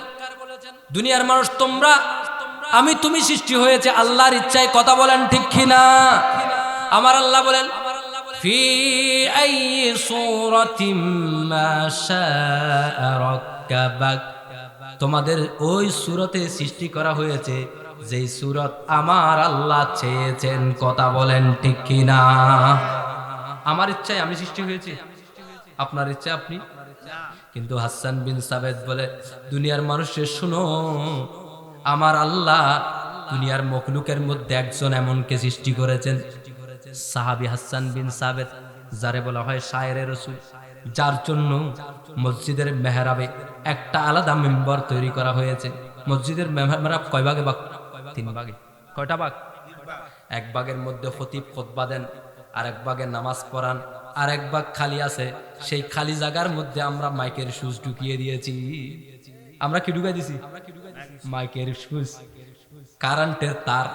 A: দুনিয়ার মানুষ তোমরা, আমি তুমি সৃষ্টি হয়েছে আল্লাহর ইচ্ছায়। কথা বলেন ঠিক কিনা? আমার আল্লাহ বলেন ফি আইয়ি সূরাতিম মা শাআ রাক্কাবাক, তোমাদের ওই সূরতে সৃষ্টি করা হয়েছে যেই সূরত আমার আল্লাহ চেয়েছেন। কথা বলেন ঠিক কিনা? আমার ইচ্ছায় আমি সৃষ্টি হয়েছি, আপনার ইচ্ছা আপনি। কিন্তু হাসান বিন সাবেত বলে দুনিয়ার মানুষের শুনো, আমার আল্লাহ দুনিয়ার মখলুকের মধ্যে একজন এমনকে সৃষ্টি করেছেন, সাহাবী হাসান বিন সাবেত, যারে বলা হয় শায়েরে রাসূল, যার জন্য মসজিদের মেহরাবে একটা আলাদা মেম্বার তৈরি করা হয়েছে। মসজিদের মেহরাব কয় ভাগে ভাগ? 3 ভাগে। কয়টা ভাগ? এক ভাগের মধ্যে খতিব খুতবা দেন, আর এক ভাগে নামাজ পড়ান, আর এক ভাগ খালি আছে। সেই খালি জায়গার মধ্যে আমরা মাইকের সুইচ ঢুকিয়ে দিয়েছি। আমরা কি ঢুকাই দিছি? মাইকের সুইচ, কারেন্টের তার,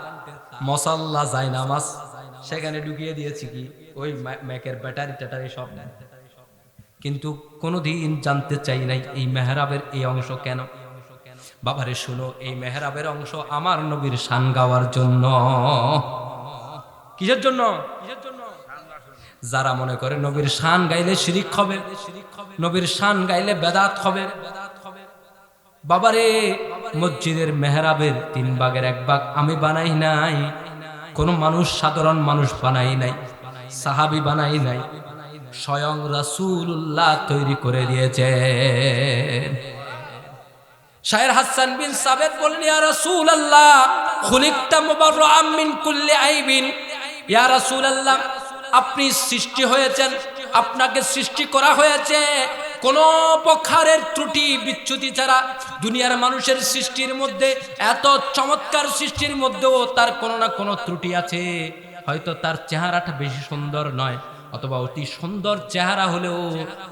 A: মুসাল্লা, যায় নামাজ, সেখানে ঢুকিয়ে দিয়েছি কি ওই মাইকের ব্যাটারি ট্যাটারি সব। কিন্তু কোনোদিন জানতে চাই নাই এই মেহরাবের এই অংশ কেন। বাবারে শুনো, এই মেহরাবের অংশ আমার নবীর শান গাওয়ার জন্য। কিসের জন্য? যারা মনে করে নবীর শান গাইলে শিরিক হবে, নবীর শান গাইলে বেদাত হবে, বাবারে মসজিদের মেহরাবের 3 ভাগের 1 ভাগ আমি বানাই নাই, কোন মানুষ, সাধারণ মানুষ বানাই নাই, সাহাবী বানাই নাই, স্বয়ং রাসূলুল্লাহ তৈরি করে দিয়েছে। শায়ের হাসান বিন সাবেত বলেন, ইয়া রাসূলুল্লাহ খুলিকতা মুবাররাআম মিন কুল্লি আইবিন, ইয়া রাসূলুল্লাহ আপনি সৃষ্টি হয়েছেন, আপনাকে সৃষ্টি করা হয়েছে কোন প্রকারের ত্রুটি বিচ্যুতি ছাড়া। দুনিয়ার মানুষের সৃষ্টির মধ্যে, এত চমৎকার সৃষ্টির মধ্যেও তার কোনো না কোনো ত্রুটি আছে। হয়তো তার চেহারাটা বেশি সুন্দর নয়, অথবা অতি সুন্দর চেহারা হলেও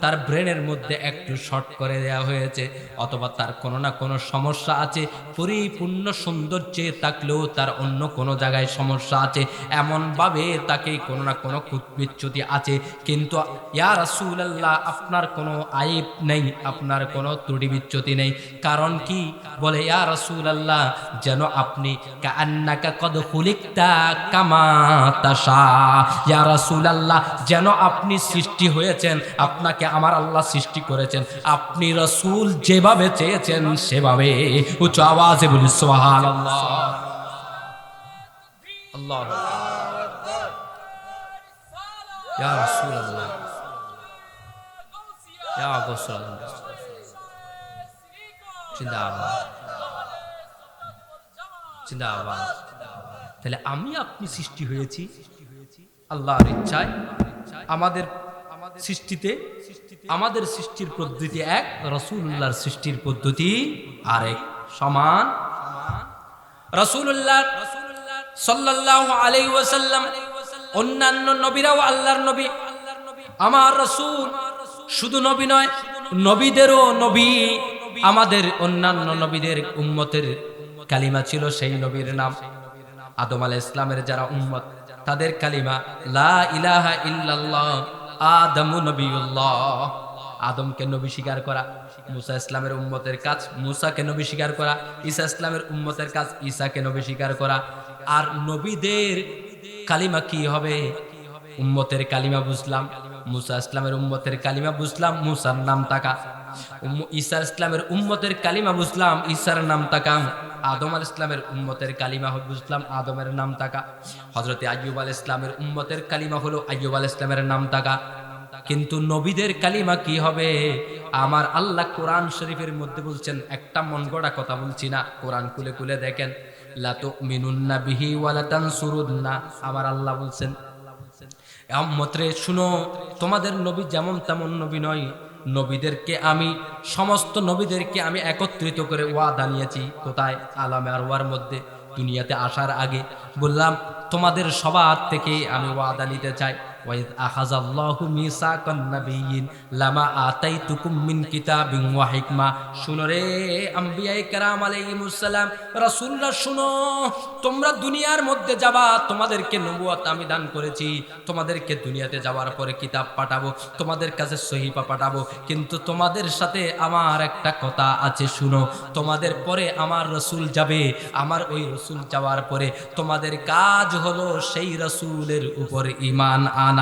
A: তার ব্রেনের মধ্যে একটু শর্ট করে দেওয়া হয়েছে, অথবা তার কোনো না কোনো সমস্যা আছে। পরিপূর্ণ সৌন্দর্যে থাকলেও তার অন্য কোনো জায়গায় সমস্যা আছে, এমনভাবে তাকে কোনো না কোনো বিচ্যুতি আছে। কিন্তু ইয়া রাসূলুল্লাহ আপনার কোনো আইব নেই, আপনার কোনো ত্রুটি বিচ্যুতি নেই। কারণ কি? বলে ইয়া রাসূলুল্লাহ যেন আপনি কাআন্নাকা কদ খুলিকতা কামা তাশা, ইয়া রাসূলুল্লাহ যেন আপনি সৃষ্টি হয়েছেন, আপনাকে আমার আল্লাহ সৃষ্টি করেছেন, আপনি রাসূল যেভাবে চেয়েছেন সেভাবে। উচ্চ আওয়াজে বলি সুবহানাল্লাহ। আল্লাহু আকবার। ইয়া রাসূলুল্লাহ, ইয়া রাসূলুল্লাহ, জিন্দাবাদ, জিন্দাবাদ। তাহলে আমি আপনি সৃষ্টি হয়েছি আল্লাহর ইচ্ছায়। আমাদের সৃষ্টিতে, আমাদের সৃষ্টির পদ্ধতি এক, রাসূলুল্লাহর সৃষ্টির পদ্ধতি আরেক, সমান। রাসূলুল্লাহ সাল্লাল্লাহু আলাইহি ওয়াসাল্লাম, অন্যান্য নবীরাও আল্লাহর নবী, আমার রাসূল শুধু নবী নয়, নবীদেরও নবী। আমাদের অন্যান্য নবীদের উম্মতের কালিমা ছিল সেই নবীর নাম। আদম আলাইহিস সালামের যারা উম্মত, তাদের কালিমা লা ইলাহা ইল্লাল্লাহ, আদমু নবিয়ুল্লাহ। আদমকে নবী স্বীকার করা মুসা ইসলামের উম্মতের কাজ, মুসাকে নবী স্বীকার করা ঈসা ইসলামের উম্মতের কাজ, ঈসাকে নবী স্বীকার করা। আর নবীদের কালিমা কি হবে? উম্মতের কালিমা বুঝলাম, মুসা ইসলামের উম্মতের কালিমা বুঝলাম, মুসার নাম তাকা। ঈসা ইসলামের উম্মতের কালিমা বুঝলাম, ঈসার নাম তাকাম। আদম আলাইহিস সালামের উম্মতের কালিমা বুঝলাম, আদমের নাম তাকা। হযরতে আইয়ুব আলাইহিস সালামের উম্মতের কালিমা হলো আইয়ুব আলাইহিস সালামের নাম তাকা। কিন্তু নবীদের কালিমা কি হবে? আমার আল্লাহ কোরআন শরীফের মধ্যে বলছেন, একটা মন গড়া কথা বলছি না, কোরআন খুলে খুলে দেখেন, লা তুমিনুন্না বিহি ওয়া লা তানসুরুন্না। আমার আল্লাহ বলছেন, উম্মতরে শুনো, তোমাদের নবী যেমন তেমন নবী নয়। নবীদেরকে আমি, সমস্ত নবীদেরকে আমি একত্রিত করে ওয়াদা নিয়েছি। কোথায়? আলামে আরওয়ার মধ্যে। দুনিয়াতে আসার আগে বললাম, তোমাদের সবার থেকে আমি ওয়াদা নিতে চাই। ওয়াইদ আখাযাল্লাহু মিসাকান নাবিয়্যিন লামা আতাইতুকুম মিন কিতাবিন ওয়া হিকমা। শুনো রে আম্বিয়ায়ে কেরাম আলাইহিমুস সালাম, রাসূলরা শুনো, তোমরা দুনিয়ার মধ্যে যাবা, তোমাদেরকে নবুয়ত আমি দান করেছি, তোমাদেরকে দুনিয়াতে যাওয়ার পরে কিতাব পাঠাবো, তোমাদের কাছে সহিফা পাঠাবো, কিন্তু তোমাদের সাথে আমার একটা কথা আছে, শুনো। তোমাদের পরে আমার রাসূল যাবে, আমার ওই রাসূল যাওয়ার পরে তোমাদের কাজ হলো সেই রাসূলের উপর ঈমান আনা।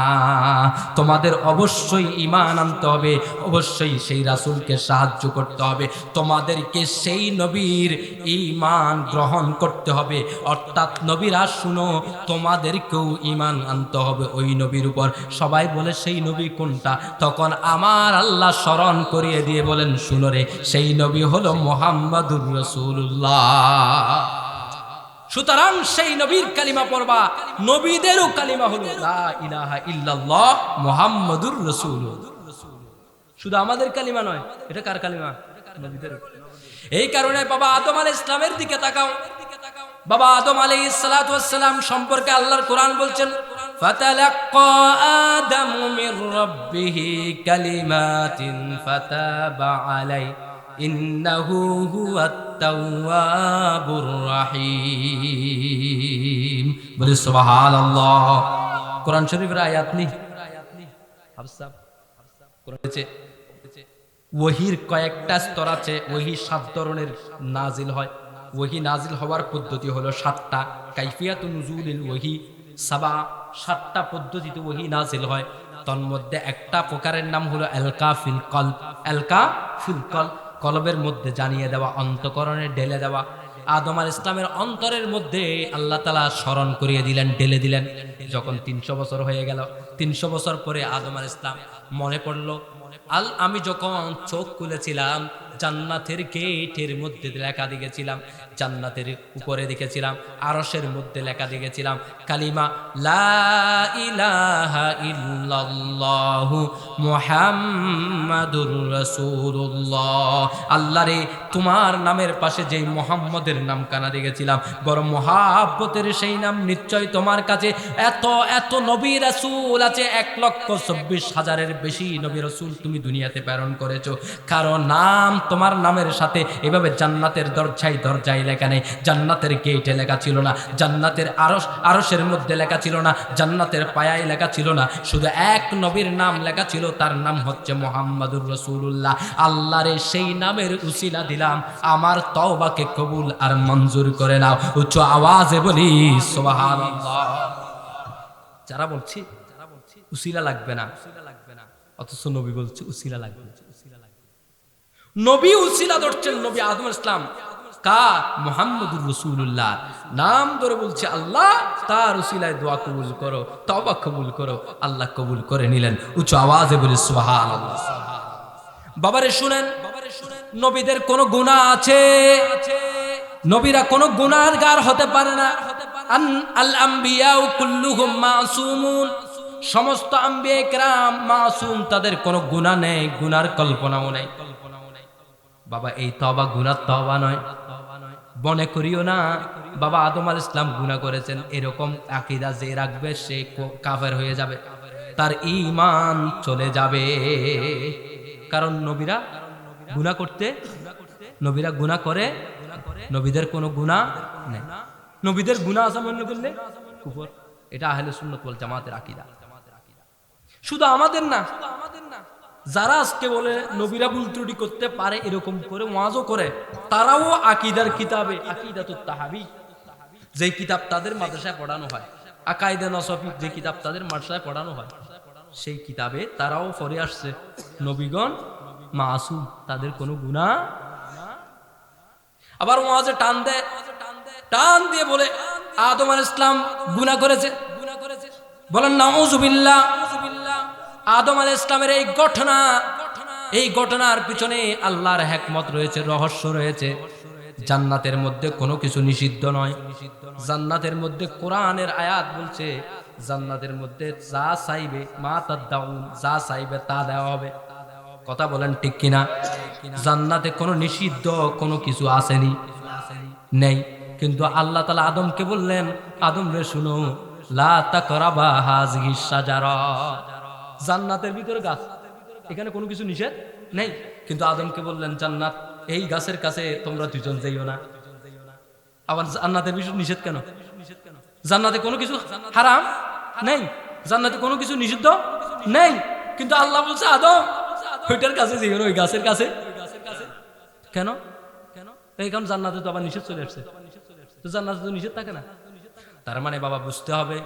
A: তোমাদের অবশ্যই ঈমান আনতে হবে, অবশ্যই সেই রাসূলকে সাহায্য করতে হবে, তোমাদেরকে সেই নবীর ঈমান গ্রহণ করতে হবে। অর্থাৎ নবীরা শুনো, তোমাদেরকেও ঈমান আনতে হবে ওই নবীর উপর। সবাই বলে সেই নবী কোনটা? তখন আমার আল্লাহ স্মরণ করিয়ে দিয়ে বলেন, শুনো রে, সেই নবী হলো মুহাম্মাদুর রাসূলুল্লাহ। সুতরাং সেই নবীর কালিমা পড়বা, নবীদেরও কালিমা হলো লা ইলাহা ইল্লাল্লাহ মুহাম্মাদুর রাসূলুল্লাহ। শুধু আমাদের কালিমা নয়, এটা কার কালিমা? নবীদের। এই কারণে বাবা আদম আলাইহিস সালামের দিকে তাকাও। বাবা আদম আলাইহিস সালাতু ওয়াস সালাম সম্পর্কে আল্লাহর কোরআন বলছেন, ফাতালাক্কা আদামু মির রাব্বিহি কালিমাতিন ফাতাবা আলাইহি ইন্নাহু হুয়াত তাওয়াবুর রহিম। বলে সুবহানাল্লাহ। কোরআন শরীফের আয়াত নি হাফসাব করেছে। ওহীর কয়েকটা স্তর আছে, ওহী 7 ধরনের নাজিল হয়। ওহী নাজিল হওয়ার পদ্ধতি হলো 7টা। কাইফিয়াতুন নুজুলিল ওহী 7টা পদ্ধতিতে ওহী নাজিল হয়। তন্মধ্যে একটা প্রকারের নাম হলো আলকা ফিল কলব। আলকা ফিল কলব, কলবের মধ্যে জানিয়ে দেওয়া, অন্তঃকরণে ঢেলে দেওয়া। আদম আলাইহিস সালামের অন্তরের মধ্যে আল্লাহ তাআলা স্মরণ করিয়ে দিলেন, ঢেলে দিলেন। যখন 300 বছর হয়ে গেল, 300 বছর পরে আদম আলাইহিস সালাম মনে পড়লো, আমি যখন চোখ খুলেছিলাম, জান্নাতের গেটের মধ্যে লেখা দেখেছিলাম, জান্নাতের উপরে দেখেছিলাম, আরশের মধ্যে লেখা দেখেছিলাম কালিমা লা ইলাহা ইল্লাল্লাহু মুহাম্মাদুর রাসূলুল্লাহ। আল্লাহ রে, তোমার নামের পাশে যেই মুহাম্মদের নাম কানা দেখেছিলাম, বড় মহাব্বতের সেই নাম, নিশ্চয় তোমার কাছে এত এত নবী রাসূল আছে, 1,24,000-এর বেশি নবী রাসূল তুমি দুনিয়াতে প্রেরণ করেছো। কারণ নাম তোমার নামের সাথে এভাবে জান্নাতের দরজায় দরজায় লেখা নেই, জান্নাতের গেটে লেখা ছিল না, জান্নাতের আরশের মধ্যে লেখা ছিল না, জান্নাতের পায়ায় লেখা ছিল না, শুধু এক নবীর নাম লেখা ছিল, তার নাম হচ্ছে মুহাম্মাদুর রাসূলুল্লাহ। আল্লাহরে, সেই নামের উসিলা দিলাম, আমার তওবাকে কবুল আর মঞ্জুর করে নাও। উচ্চ আওয়াজে বলি সুবহানাল্লাহ। যারা বলছি উসিলা লাগবে না, অথচ নবী বলছে উসিলা লাগবে। নবী উসিলা ধরছেন, নবী আদম আলাইহিস সালাম কার? মুহাম্মাদুর রাসূলুল্লাহ নাম ধরে বলছে, আল্লাহ তার উসিলায় দোয়া কবুল করো, তওবা কবুল করো। আল্লাহ কবুল করে নিলেন। উচ্চ আওয়াজে বলি সুবহানাল্লাহ। বাবারে শুনেন, নবীদের কোন গুনাহ আছে? নবীরা কোন গুনাহগার হতে পারে না। আল আম্বিয়াউ কুল্লুহুম মাসুমুন, সমস্ত আম্বিয়া কেরাম মাসুম, তাদের কোনো গুনাহ নেই, গুনার কল্পনাও নেই। বাবা এই তওবা গুনার তওবা নয়, মনে করিও না বাবা আদম আলাইহিস সালাম গুনাহ করেছেন, এরকম আকীদা যে রাখবে সে কাফের হয়ে যাবে, তার ঈমান চলে যাবে। কারণ নবীরা গুনাহ করতে, নবীরা গুনাহ করে, নবীদের কোনো গুনাহ নেই। নবীদের গুনাহ আছে মনে করলে কুফর। এটা আহলে সুন্নাত ওয়াল জামাতের আকীদা। শুধু আমাদের না, যারা আজকে বলে নবীরা ভুল ত্রুটি করতে পারে এরকম করে ওয়াজও করে, তারাও আকীদার কিতাবে, আকীদাতুত তাহাবী যে কিতাব তাদের মাদ্রাসায় পড়ানো হয়, আকাইদে নসফি যে কিতাব তাদের মাদ্রাসায় পড়ানো হয়, সেই কিতাবে তারাও পড়ে আসছে নবীগণ মাসুম, তাদের কোনো গুনাহ। আবার ওয়াজে টান দিয়ে বলে আদম আলাইহিস সালাম গুনাহ করেছে, বলেন নাউযুবিল্লাহ। আদম আলাইহিস সালামের এই ঘটনার পিছনে আল্লাহর হিকমত রয়েছে, রহস্য রয়েছে। জান্নাতের মধ্যে কোনো কিছু নিষিদ্ধ নয়। জান্নাতের মধ্যে কোরআনের আয়াত বলছে জান্নাতের মধ্যে যা চাইবে মা তাদাউন, যা চাইবে তা দেওয়া হবে। কথা বলেন ঠিক কিনা? জান্নাতে কোনো নিষিদ্ধ কোনো কিছু আসেনি, নেই। কিন্তু আল্লাহ তাআলা আদমকে বললেন, আদম রে শুনো, লা তাকরাবা হাযিহিস শাজারা, জান্নাতের ভিতরে গাছ, এখানে কোনো কিছু নিষেধ নেই। কিন্তু আদমকে বললেন জান্নাত, এই গাছের কাছে তোমরা দুজন যাইও না। আবার জান্নাতের বিষয় নিষেধ কেন? জান্নাতে কোনো কিছু হারাম নেই, জান্নাতে কোনো কিছু নিষিদ্ধ নেই। কিন্তু আল্লাহ বলছে আদম ওইটার কাছে যাইও না, ওই গাছের কাছে। কেন? এই কারণ জান্নাতে তো আবার নিষেধ চলে আসছে, তো জান্নাতে তো নিষেধ থাকে না। তার মানে বাবা বুঝতে হবে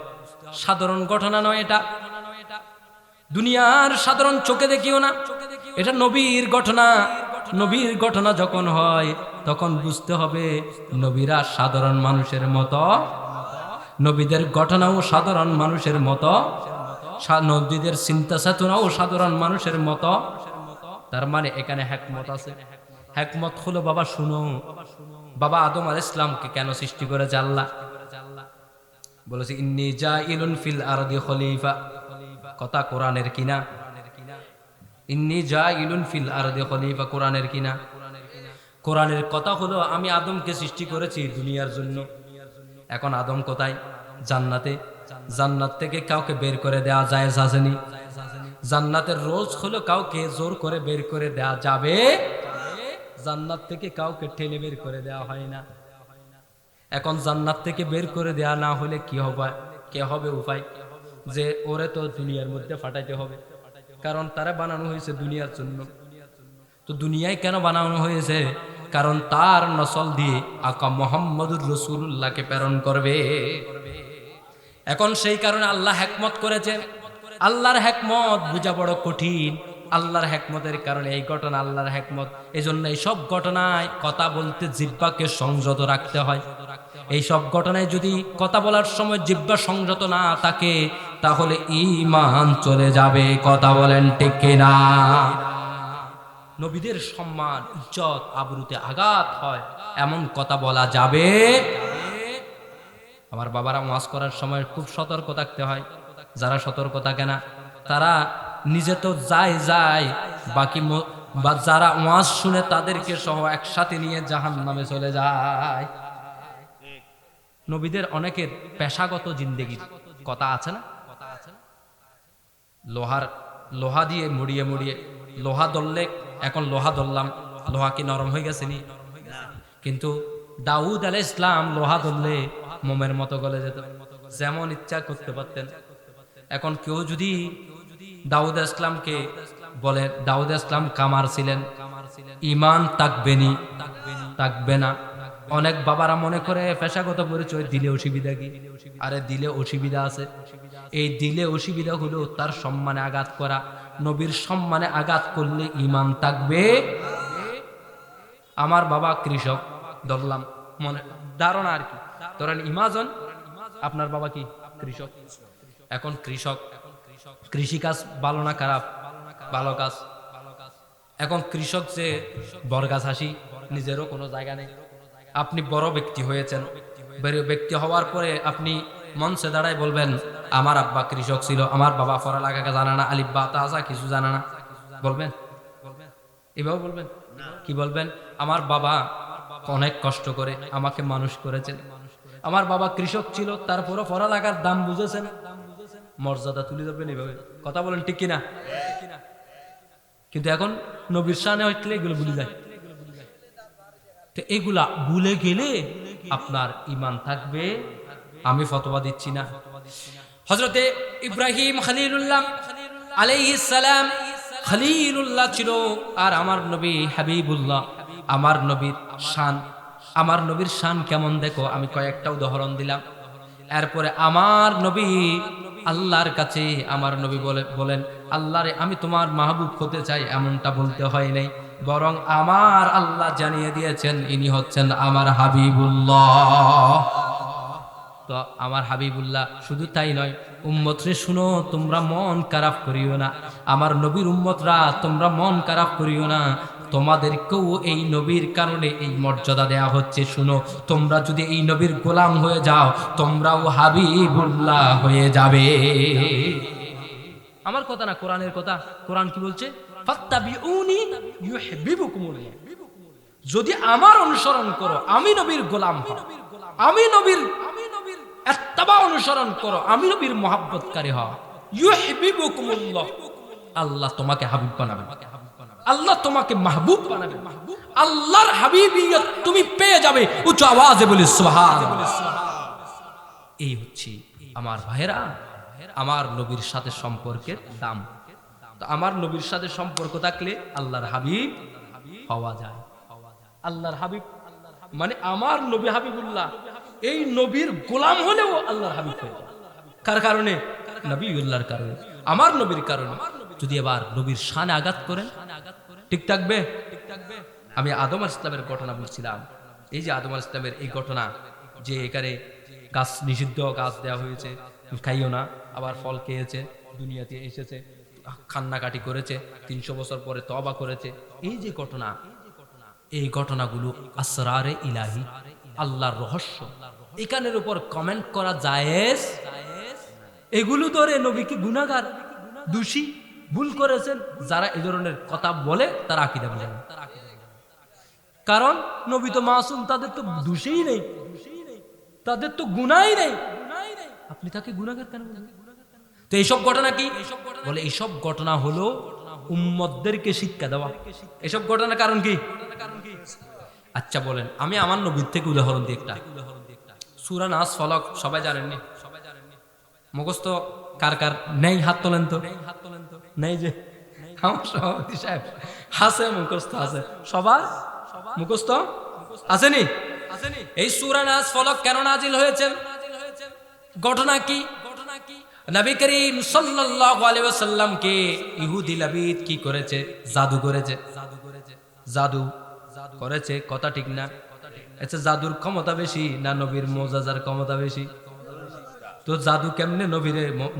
A: সাধারণ ঘটনা নয় এটা, দুনিয়ার সাধারণ চোখে দেখিও না, এটা নবীর ঘটনা। নবীর ঘটনা যখন হয় তখন বুঝতে হবে নবীরা সাধারণ মানুষের মতো, নবীদের ঘটনাও সাধারণ মানুষের মতো, নবীদের চিন্তা চেতনাও সাধারণ মানুষের মতো। তার মানে এখানে হিকমত আছে। হিকমত হলো বাবা শুনো, বাবা আদম আলাইহিস সালামকে কেন সৃষ্টি করেছে আল্লাহ? বলেছে ইন্নী জাইলুন ফিল আরদি খলিফা, কথা কোরআনের কিনা? ইন্নী জাইলুন ফিল আরদি খলিফা কোরআনের কিনা? কোরআনের কথা হলো আমি আদমকে সৃষ্টি করেছি দুনিয়ার জন্য। এখন আদম কোথায়? জান্নাতে। জান্নাত থেকে কাউকে বের করে দেওয়া যায় আসেনি? জান্নাতের রোজ হলো কাউকে জোর করে বের করে দেওয়া যাবে? জান্নাত থেকে কাউকে ঠেলে বের করে দেওয়া হয় না। এখন জান্নাত থেকে বের করে দেওয়া না হলে কি হবে? কে হবে উপায়? যে ওরে তো দুনিয়ার মধ্যে ফাটাইতে হবে, কারণ তারা বানানো হয়েছে দুনিয়ার জন্য। তো দুনিয়ায় কেন বানানো হয়েছে? কারণ তার নসল দিয়ে আকা মুহাম্মদুর রাসূলুল্লাহকে প্রেরণ করবে। এখন সেই কারণে আল্লাহ হিকমত করেছে। আল্লাহর হিকমত বোঝা বড় কঠিন। আল্লাহর হিকমতের কারণে এই ঘটনা আল্লাহর হিকমত। এজন্য এই সব ঘটনায় কথা বলতে জিহ্বাকে সংযত রাখতে হয়। এই সব ঘটনায় যদি কথা বলার সময় জিহ্বা সংযত না থাকে তাহলে ঈমান চলে যাবে। কথা বলেন ঠিক কিনা? নবীদের সম্মান, ইজ্জত, আবরুতে আঘাত হয় এমন কথা বলা যাবে? আমার বাবারা ওয়াজ করার সময় খুব সতর্ক থাকতে হয়। যারা সতর্ক থাকে না তারা নিজে তো যায়, বাকি যারা ওয়াজ শুনে তাদেরকে সহ একসাথে নিয়ে জাহান্নামে চলে যায়। নবীদের অনেকের পেশাগত জিন্দেগির কথা আছে না? লোহা দিয়ে মুড়িয়ে লোহা ধরলে, এখন লোহা ধরলাম, লোহা কি নরম হয়ে গেছে নি? কিন্তু দাউদ আলাইহিস সালাম লোহা ধরলে মোমের মতো গলে যেত, যেমন ইচ্ছা করতে পারতেন। এখন কেউ যদি দাউদ আলাইহিস সালামকে বলে দাউদ আলাইহিস সালাম কামার ছিলেন, ঈমান থাকবে না। অনেক বাবারা মনে করে পেশাগত পরিচয় দিলে অসুবিধা কি? আরে দিলে অসুবিধা আছে। এই দিলে অসুবিধা হলো তার সম্মানে আঘাত করা। নবীর সম্মানে আঘাত করলে ঈমান থাকবে। আমার বাবা কৃষক ধরলাম, মনে ধারণা আর কি, ধরেন ইমাজন আপনার বাবা কি কৃষক। এখন কৃষি কাজ ভালো না খারাপ? ভালো কাজ। এখন কৃষক যে বরগাছ হাসি, নিজেরও কোনো জায়গা নেই। আপনি বড় ব্যক্তি হয়েছেন, বড় ব্যক্তি হওয়ার পরে আপনি মঞ্চে দাঁড়ায় বলবেন আমার আব্বা কৃষক ছিল, আমার বাবা পড়ালেখা জানে না, আলিফ বা তাজা কিছু জানে না, বলবেন? এভাবে বলবেন? কি বলবেন? আমার বাবা অনেক কষ্ট করে আমাকে মানুষ করেছেন, আমার বাবা কৃষক ছিল, তারপরও পড়ালেখার দাম বুঝেছেন, মর্যাদা তুলে ধরবেন এভাবে। কথা বলেন ঠিক কিনা? কিন্তু এখন নবীর শানে হইলে এগুলো ভুলে যায়। তো এগুলা ভুলে গেলে আপনার ঈমান থাকবে? আমি ফতোয়া দিচ্ছি না। হযরতে ইব্রাহিম খলিলুল্লাহ আলাইহিস সালাম খলিলুল্লাহ ছিল, আর আমার নবী হাবিবুল্লাহ। আমার নবীর শান কেমন দেখো, আমি কয়েকটা উদাহরণ দিলাম। এরপরে আমার নবী আল্লাহর কাছে আমার নবী বলেন আল্লাহরে আমি তোমার মাহবুব হতে চাই, এমনটা বলতে হয় নাই, বরং আমার আল্লাহ জানিয়ে দিয়েছেন ইনি হচ্ছেন আমার হাবিবুল্লাহ। তো আমার হাবিবুল্লাহ শুধু তাই নয়, উম্মতরে শুনো, তোমরা মন খারাপ করিও না। আমার নবীর উম্মতরা তোমরা মন খারাপ করিও না, তোমাদেরকেও এই নবীর কারণে এই মর্যাদা দেয়া হচ্ছে। শুনো, তোমরা যদি এই নবীর গোলাম হয়ে যাও, তোমরাও হাবিবুল্লাহ হয়ে যাবে। আমার কথা না, কোরআনের কথা। কোরআন কি বলছে? ফাত্তাবিউনি ইউহিব্বুকুমুল্লাহ। যদি আমার অনুসরণ করো, আমি নবীর গোলাম হও, আমি নবীর ইত্তেবা অনুসরণ করো, আমি নবীর মহব্বতকারী হও, ইউহিব্বুকুমুল্লাহ, আল্লাহ তোমাকে হাবিব বানাবে, আল্লাহ তোমাকে মাহবুব বানাবে, আল্লাহর হাবিবিয়ত তুমি পেয়ে যাবে। উচ্চ আওয়াজে বলি সুবহানাল্লাহ। এই হচ্ছে আমার ভাইরা আমার নবীর সাথে সম্পর্কের দাম। তো আমার নবীর সাথে সম্পর্ক থাকলে আল্লাহর হাবিব হওয়া যায়। আল্লাহর হাবিব মানে আমার নবী হাবিবুল্লাহ, এই নবীর গোলাম হলেও আল্লাহর হাবিব হয়ে যায়। কার কারণে? নবীউল্লাহর কারণে, আমার নবীর কারণে। যদি এবার নবীর শানে আঘাত করেন, ঠিক থাকবে? আমি আদম আলাইহিস সালামের ঘটনা বলছিলাম। এই যে আদম আলাইহিস সালামের এই ঘটনা, যে এখানে গাছ নিষিদ্ধ গাছ দেওয়া হয়েছে, খাইও না, আবার ফল খেয়েছে, দুনিয়াতে এসেছে, কান্নাকাটি করেছে, 300 বছর পরে তওবা করেছে। এই যে ঘটনা, এই ঘটনাগুলো আসরারে ইলাহি, আল্লাহর রহস্য। এখানের উপর কমেন্ট করা জায়েজ? এগুলো ধরে নবীকে গুনাহগার, দোষী, ভুল করেছেন যারা এই ধরনের কথা বলে, তারা আকীদা বলে। কারণ নবী তো মাসুম, তাদের তো দোষই নেই, তাদের তো গুনাহই নেই, আপনি তাকে গুনাহগার কেন বলেন? তো এইসব ঘটনা কি বলে? এইসব ঘটনা হলো উম্মতদেরকে শিক্ষা দেওয়া। এসব ঘটনার কারণ কি? আচ্ছা বলেন, আমি আমার নবীর থেকে উদাহরণ দিই একটা। সূরা নাস, ফলক সবাই জানেননি? মুখস্থ কার কার নেই? হাত তোলেন তো। নেই যে আমার সভাপতি সাহেব আছে, মুখস্থ আছে সবার, মুখস্থ আসেনি? এই সূরা নাস ফলক কেন নাজিল হয়েছে? ঘটনা কি? নবী করিম সাল্লাল্লাহু আলাইহি ওয়াসাল্লাম কে ইহুদি লাবিদ কি করেছে? জাদু করেছে। জাদু করেছে, কথা ঠিক না? আচ্ছা, জাদুর ক্ষমতা বেশি না নবীর মুজিজার ক্ষমতা বেশি? তো জাদু কেমনে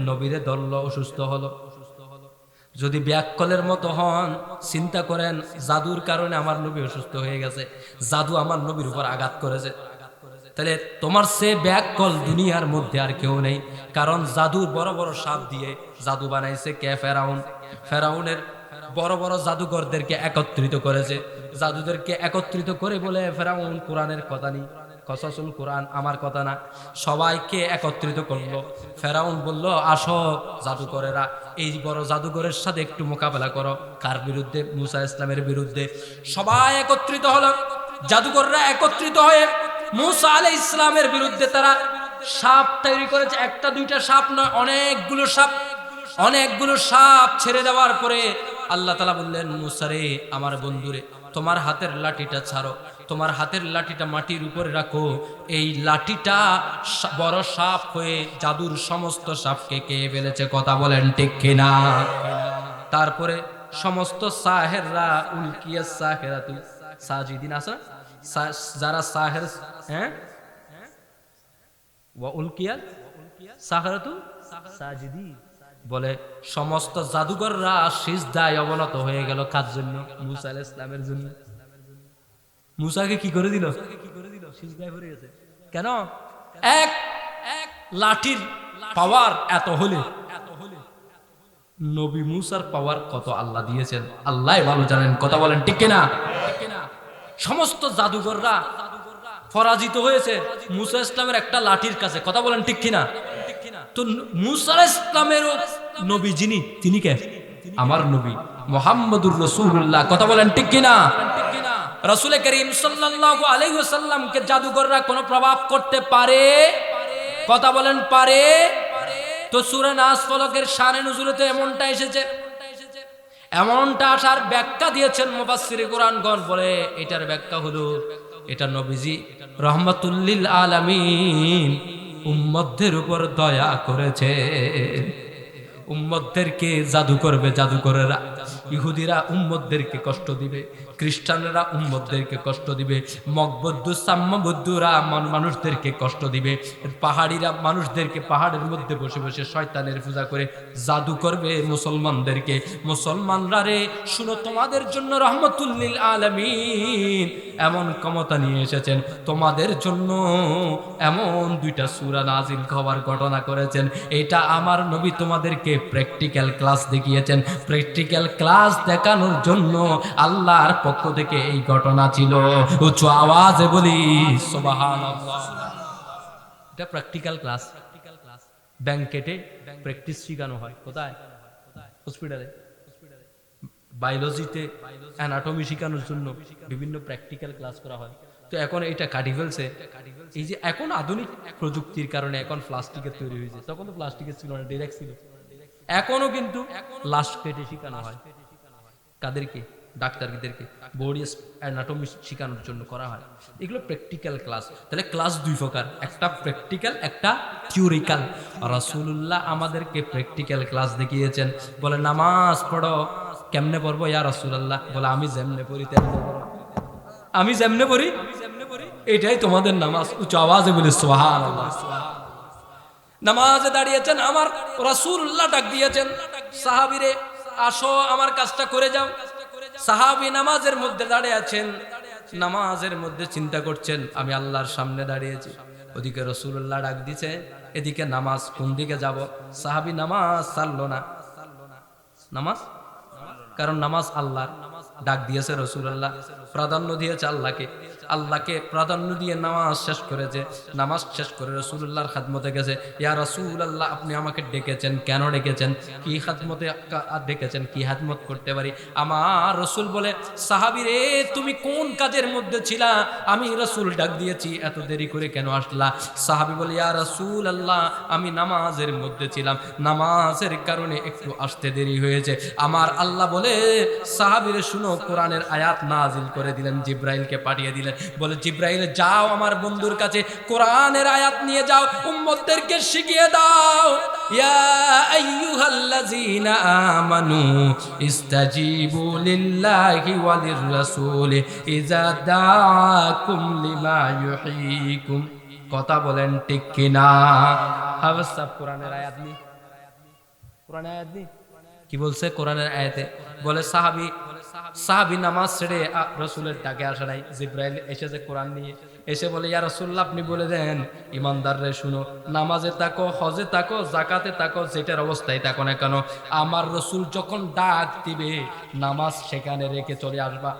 A: নবীরে ধরল, অসুস্থ হলো? যদি ব্যাককলের মতো হন, চিন্তা করেন, জাদুর কারণে আমার নবী অসুস্থ হয়ে গেছে, জাদু আমার নবীর উপর আঘাত করেছে, তাহলে তোমার সে ব্যাককল দুনিয়ার মধ্যে আর কেউ নেই। কারণ জাদুর বড় বড় সাপ দিয়ে জাদু বানাইছে কে? ফেরাউন। ফেরাউনের বড় বড় জাদুকরদেরকে একত্রিত করেছে। জাদুদেরকে একত্রিত করে বলে ফেরাউন কোরআনের কথা নেই, কসাসুল কোরআন আমার কথা না, সবাইকে একত্রিত করলো। ফেরাউন বলল, আসো জাদুকরেরা, এই বড় জাদুকরের সাথে একটু মোকাবেলা করো। কার বিরুদ্ধে? মুসা ইসলামের বিরুদ্ধে। সবাই একত্রিত হলো। জাদুকররা একত্রিত হয়ে মুসা আলাইহিস সালামের বিরুদ্ধে তারা সাপ তৈরি করেছে। একটা দুইটা সাপ নয়, অনেকগুলো সাপ। অনেকগুলো সাপ ছেড়ে দেওয়ার পরে আল্লাহ তাআলা বললেন, মুসা রে, আমার বন্ধুরে, তোমার হাতের লাঠিটা ছাড়ো, তোমার হাতের লাঠিটা মাটির উপরে রাখো। এই লাঠিটা বড় সাপ হয়ে জাদুর সমস্ত সাপকে খেয়ে ফেলেছে। কথা বলেন ঠিক কিনা? তারপরে সমস্ত সাহেররা, উলকিয়া সাহেরাতু সাজিদিন, আছে না? যারা সাহের, হ্যাঁ, ওয়া উলকিয়া সাহেরাতু সাজিদিন বলে, সমস্ত জাদুকররা সিজদায় অবনত হয়ে গেল। কার জন্য? মুসা আলাইহিস সালামের জন্য। মুসাকে কি করে দিল? সিজদায় পড়ে গেছে। কেন? এক লাঠির পাওয়ার এত হলে নবী মুসার পাওয়ার কত আল্লাহ দিয়েছেন, আল্লাহ ভালো জানেন। কথা বলেন ঠিক কিনা? সমস্ত জাদুকররা পরাজিত হয়েছে মুসা ইসলামের একটা লাঠির কাছে। কথা বলেন ঠিক কিনা? তো মুসা ইসলামের নবী যিনি, তিনি কে? আমার নবী মুহাম্মদুর রাসূলুল্লাহ। কথা বলেন ঠিক কিনা? রাসূল করিম সাল্লাল্লাহু আলাইহি ওয়াসাল্লামকে জাদুকররা কোনো প্রভাব করতে পারে? কথা বলেন পারে? তো সূরা নাস ফলকের শানে নুজুলেতে এমনটা এসেছে। এমনটা আসার ব্যাখ্যা দিয়েছেন মুফাসসিরে কুরআনগণ। বলে এটার ব্যাখ্যা হলো, এটা নবীজি রাহমাতুল লিল আলামিন উম্মতদের উপর দয়া করেছে। উম্মতদেরকে জাদু করবে জাদুকরেরা, ইহুদিরা উম্মতদেরকে কষ্ট দিবে, খ্রিস্টানরা উম্মতদেরকে কষ্ট দিবে, মগবদ্দু সাম্মাবদ্দুরা মানুষদেরকে কষ্ট দিবে, পাহাড়িরা মানুষদেরকে পাহাড়ের মধ্যে বসে বসে শয়তানের পূজা করে জাদু করবে মুসলমানদেরকে। মুসলমানরা রে শুনো, তোমাদের জন্য রহমতুল লিল আলামিন এমন ক্ষমতা নিয়ে এসেছেন, তোমাদের জন্য এমন দুইটা সূরা নাজিল হওয়ার ঘটনা করেছেন। এটা আমার নবী তোমাদেরকে প্র্যাকটিক্যাল ক্লাস দেখিয়েছেন। প্র্যাকটিক্যাল ক্লাস দেখানোর জন্য আল্লাহর পক্ষ থেকে এই ঘটনা ছিল। উচ্চ আওয়াজে বলি সুবহানাল্লাহ। এটা প্র্যাকটিক্যাল ক্লাস। ব্যাংকেটে প্র্যাকটিস শেখানো হয়। কোথায়? হসপিটালে। বায়োলজিতে অ্যানাটমি শেখানোর জন্য বিভিন্ন প্র্যাকটিক্যাল ক্লাস করা হয়। তো এখন এটা কাটি ফেলছে। এই যে এখন আধুনিক প্রযুক্তির কারণে এখন প্লাস্টিকের তৈরি হয়েছে, তখন তো প্লাস্টিকের ছিল না, ডিরেক্ট ছিল। এখনো কিন্তু লাশ কেটে শেখানো হয়। কাদেরকে? ডাক্তারদেরকে বডি অ্যানাটমি শেখানোর জন্য করা হয়। এগুলো প্র্যাকটিক্যাল ক্লাস। তাহলে ক্লাস দুই প্রকার, একটা প্র্যাকটিক্যাল, একটা থিওরিক্যাল। রাসূলুল্লাহ আমাদেরকে প্র্যাকটিক্যাল ক্লাস দেখিয়েছেন। বলে নামাজ পড়ো, কেমনে পড়বো ইয়া রাসূলুল্লাহ? বলে আমি যেমনে পড়ি তেমনে পড়ো, আমি যেমনে পড়ি এটাই তোমাদের নামাজ। উচ্চ আওয়াজে বলি সুবহানাল্লাহ। নামাজে দাঁড়িয়েছেন, আমার রাসূলুল্লাহ ডাক দিয়েছেন, সাহাবীরে আসো আমার কাজটা করে যাও। সাহাবী নামাজের মধ্যে দাঁড়িয়ে আছেন, নামাজের মধ্যে চিন্তা করছেন আমি আল্লাহর সামনে দাঁড়িয়েছি, ওদিকে রাসূলুল্লাহ ডাক দিছে, এদিকে নামাজ কোন দিকে যাব? সাহাবী নামাজ ছাড়লো না, নামাজ, কারণ নামাজ আল্লাহর। ডাক দিয়েছে রাসূলুল্লাহ, প্রাধান্য দিয়েছে আল্লাহকে, আল্লাহকে প্রাধান্য দিয়ে নামাজ শেষ করেছে। নামাজ শেষ করে রাসূলুল্লাহর খাদমতে গেছে। ইয়া রাসূলুল্লাহ, আপনি আমাকে ডেকেছেন, কেন ডেকেছেন? কি খাদমতে ডেকেছেন? কি খাদমত করতে পারি? আমার রাসূল বলে, সাহাবী রে তুমি কোন কাজের মধ্যে ছিলা? আমি রাসূল ডাক দিয়েছি, এত দেরি করে কেন আসলা? সাহাবী বলে, ইয়া রাসূলুল্লাহ, আমি নামাজের মধ্যে ছিলাম, নামাজের কারণে একটু আসতে দেরি হয়েছে। আমার আল্লাহ বলে, সাহাবীরে শুনো, কোরআনের আয়াত নাজিল করে দিলেন, জিব্রাইলকে পাঠিয়ে দিলেন। বলে, জিব্রাইল যাও আমার বন্ধুর কাছে, কোরআনের আয়াত নিয়ে যাও, উম্মতদেরকে শিখিয়ে দাও। ইয়া আইয়ুহাল্লাযীনা আমানু ইস্তাজিবু লিল্লাহি ওয়া লির-রাসূলি ইযা দাআকুম লিমা ইউহয়িকুম। কথা বলেন ঠিক কিনা? হাফেজ সাহেব কোরআনের আয়াত নি, কোরআনের আয়াত নি কি বলছে? কোরআনের আয়াতে বলে, সাহাবী নামাজ ছেড়ে রাসূলের ডাকে আসে নাই। জিব্রাইল এসেছে কোরআন নিয়ে, এসে বলে, ইয়া রাসূলুল্লাহ, আপনি বলে দেন ইমানদাররে শুনো, নামাজে থাকো, হজে থাকো, যাকাতে থাকো, যেটার অবস্থায় থাকো না কেন, আমার রাসূল যখন ডাক দিবে নামাজ সেখানে রেখে চলে আসবা।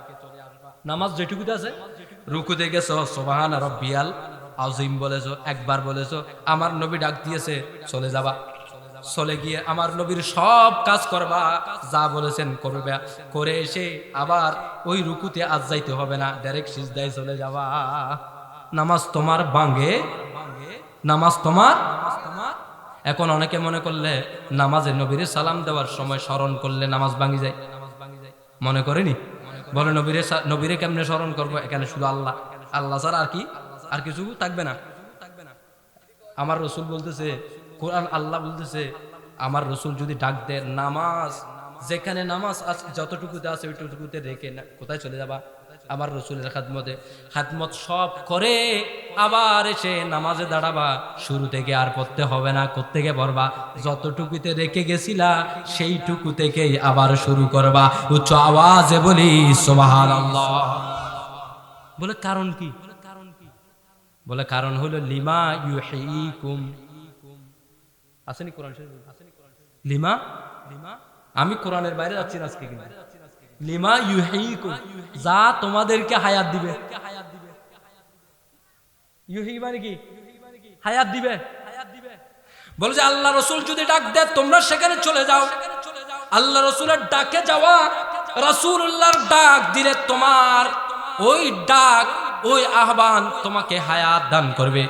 A: নামাজ যেটুকুতে আছে, রুকুতে গেছো সুবহানা রাব্বিয়াল আযীম বলেছো, একবার বলেছো, আমার নবী ডাক দিয়েছে, চলে যাবা। চলে গিয়ে আমার নবীর সব কাজ করবা, যা বলেছেন করবে, করে এসে আবার ওই রুকুতে আজ যাইতে হবে না, ডাইরেক্ট সিজদায় চলে যাবা। নামাজ তোমার ভাঙে, নামাজ তোমার। এখন অনেকে মনে করলে নামাজে নবীর সালাম দেওয়ার সময় স্মরণ করলে নামাজ ভাঙি যায়, মনে করেনি? বলে নবীরে কেমনে স্মরণ করবো? এখানে শুধু আল্লাহ, আল্লাহ ছাড়া আর কি, আর কিছু থাকবে না। আমার রাসূল বলতেছে, কোরআন আল্লাহ বলতেছে, আমার রাসূল যদি ডাক দেয়, নামাজ যেখানে নামাজ আছে, যতটুকুতে আছে ওইটুকুতে রেখে না কোথায় চলে যাবা? আমার রাসূলের খাদমতে, খাদমত সব করে আবার এসে নামাজে দাঁড়াবা। শুরু থেকে আর পড়তে হবে না, কোত্থেকে পড়বা? যতটুকুতে রেখে গেছিলা সেইটুকু থেকেই আবার শুরু করবা। উচ্চ আওয়াজে বলি সুবহানাল্লাহ। বলে কারণ কি? বলে কারণ হলো লিমা ইউহয়িকুম। আসেনি কোরআন শরীফ? লিমা, আমি কোরআনের বাইরে যাচ্ছি না আজকে, কিন্তু লিমা ইউহয়িকুম, যা তোমাদেরকে হায়াত দিবে। ইউহি মানে কি? হায়াত দিবে। বলে যে আল্লাহ রাসূল যদি ডাক দেয় তোমরা সেখানে চলে যাও। আল্লাহ রাসূলের ডাকে যাওয়া, রাসূলুল্লাহর ডাক দিলে তোমার ওই ডাক, ওই আহ্বান তোমাকে হায়াত দান করবে।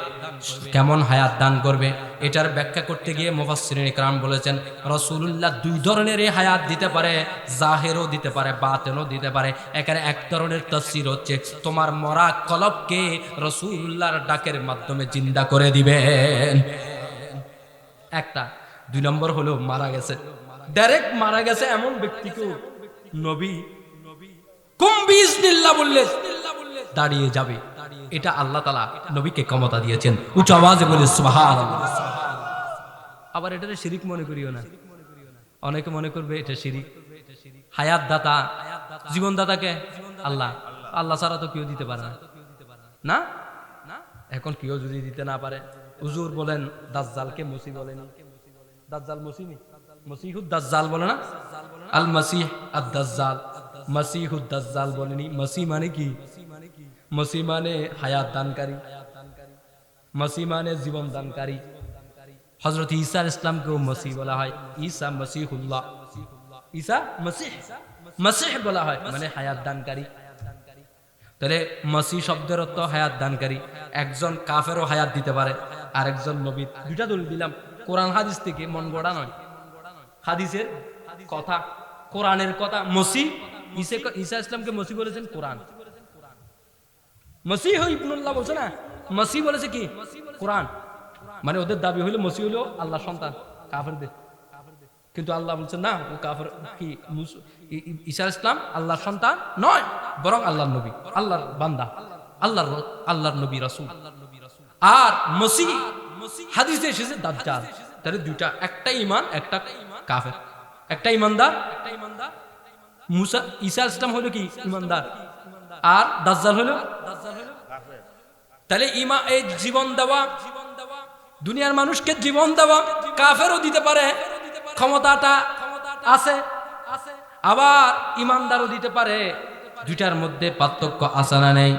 A: কেমন হায়াত দান করবে? এটার ব্যাখ্যা করতে গিয়ে মুফাসসিরিন ইকরাম বলেছেন, রাসূলুল্লাহ দুই ধরনের হায়াত দিতে পারে, জাহিরও দিতে পারে, বাতিনও দিতে পারে। এখানে এক ধরনের তাফসীর হচ্ছে, তোমার মরা কলবকে রাসূলুল্লাহর ডাকের মাধ্যমে জিন্দা করে দিবেন, একটা। 2 নম্বর হলো মারা গেছে, ডাইরেক্ট মারা গেছে এমন ব্যক্তিকেও নবী কুম বিইজনিল্লাহ বললে দাঁড়িয়ে যাবে। এটা আল্লাহ তাআলা নবীকে ক্ষমতা দিয়েছেন। উচ্চ আওয়াজে বলে সুবহানাল্লাহ। আবার এটারে শিরিক মনে করিও না, অনেকে মনে করবে এটা শিরিক। হায়াত দাতা, জীবন দাতাকে আল্লাহ, আল্লাহ ছাড়া তো কেউ দিতে পারে না। না, এখন কেউ যদি দিতে না পারে, হুজুর বলেন দাজ্জালকে মসিহ বলেন, দাজ্জাল মসিহ নি, মসিহুদ দাজ্জাল বলে না, আল মাসিহ আদ দাজ্জাল, মাসিহুদ দাজ্জাল বলেনি। মসিহ মানে কি? মসিহ মানে হায়াত দানকারী, মসিহ মানে জীবন দানকারী। হযরত ঈসা আলাইহিস সালামকেও মসিহ বলা হয়, ঈসা মসিহুল্লাহ, ঈসা মসিহ, মসিহ বলা হয় মানে হায়াত দানকারী। তাহলে মসিহ শব্দের অর্থ হায়াত দানকারী। একজন কাফেরও হায়াত দিতে পারে, আরেকজন নবী। দুইটা দলিল দিলাম, কোরআন হাদিস থেকে, মন গড়া নয়, হাদিসের কথা, কোরআনের কথা। মসিহ ঈসা ইসলামকে মসিহ বলেছেন কোরআন, মসিহ ইবনুল্লাহ বলছে না, মসিহ বলেছে কি? কোরআন। মানে ওদের দাবি হইলো মসিহ হইলো আল্লাহর সন্তান কাফেরদের, কিন্তু আল্লাহ বলছেন না, ও কাফের কি, ঈসা ইসলাম আল্লাহর সন্তান নয়, বরং আল্লাহর নবী, আল্লাহর বান্দা, আল্লাহর নবী রাসূল। আর মসিহ হাদিসে এসেছে দাজ্জাল। তাহলে দুইটা, একটা ঈমান, একটা কাফের, একটা ঈমানদার। মুসা ঈসা ইসলাম হলো কি? ঈমানদার। আর দাজ্জাল হলো কাফের। তাহলে এই জীবন দেওয়া, দুনিয়ার মানুষকে জীবন দেওয়া কাফেরও দিতে পারে, ক্ষমতাটা আছে। আবার ঈমানদারও দিতে পারে। দুইটার মধ্যে পার্থক্য আছে না নেই?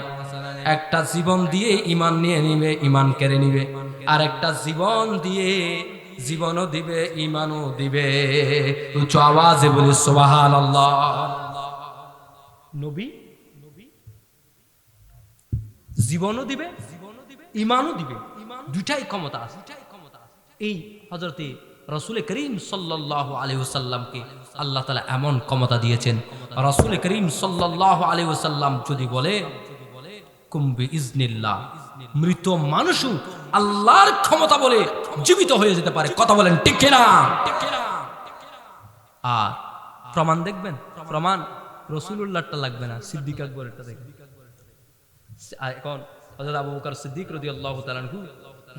A: একটা জীবন দিয়ে ঈমান নিয়ে নিবে, ঈমান কেড়ে নিবে, আর একটা জীবন দিয়ে জীবনও দিবে, ঈমানও দিবে। উচ্চ আওয়াজে বলি সুবহানাল্লাহ। নবী জীবনও দিবে, ঈমানও দিবে, দুইটাই ক্ষমতা আছে। এই হযরতে রাসূল করিম সাল্লাল্লাহু আলাইহি ওয়াসাল্লামকে আল্লাহ তাআলা এমন ক্ষমতা দিয়েছেন। রাসূল করিম সাল্লাল্লাহু আলাইহি ওয়াসাল্লাম যদি বলে কুম বিইজনিল্লাহ, মৃত মানুষও আল্লাহর ক্ষমতা বলে জীবিত হয়ে যেতে পারে। কথা বলেন ঠিক কিনা? আর প্রমাণ দেখবেন, প্রমাণ রাসূলুল্লাহটা লাগবে না, সিদ্দিক আকবরেরটা দেখবেন। এখন হযরত আবু বকর সিদ্দিক রাদিয়াল্লাহু তাআলা আনহু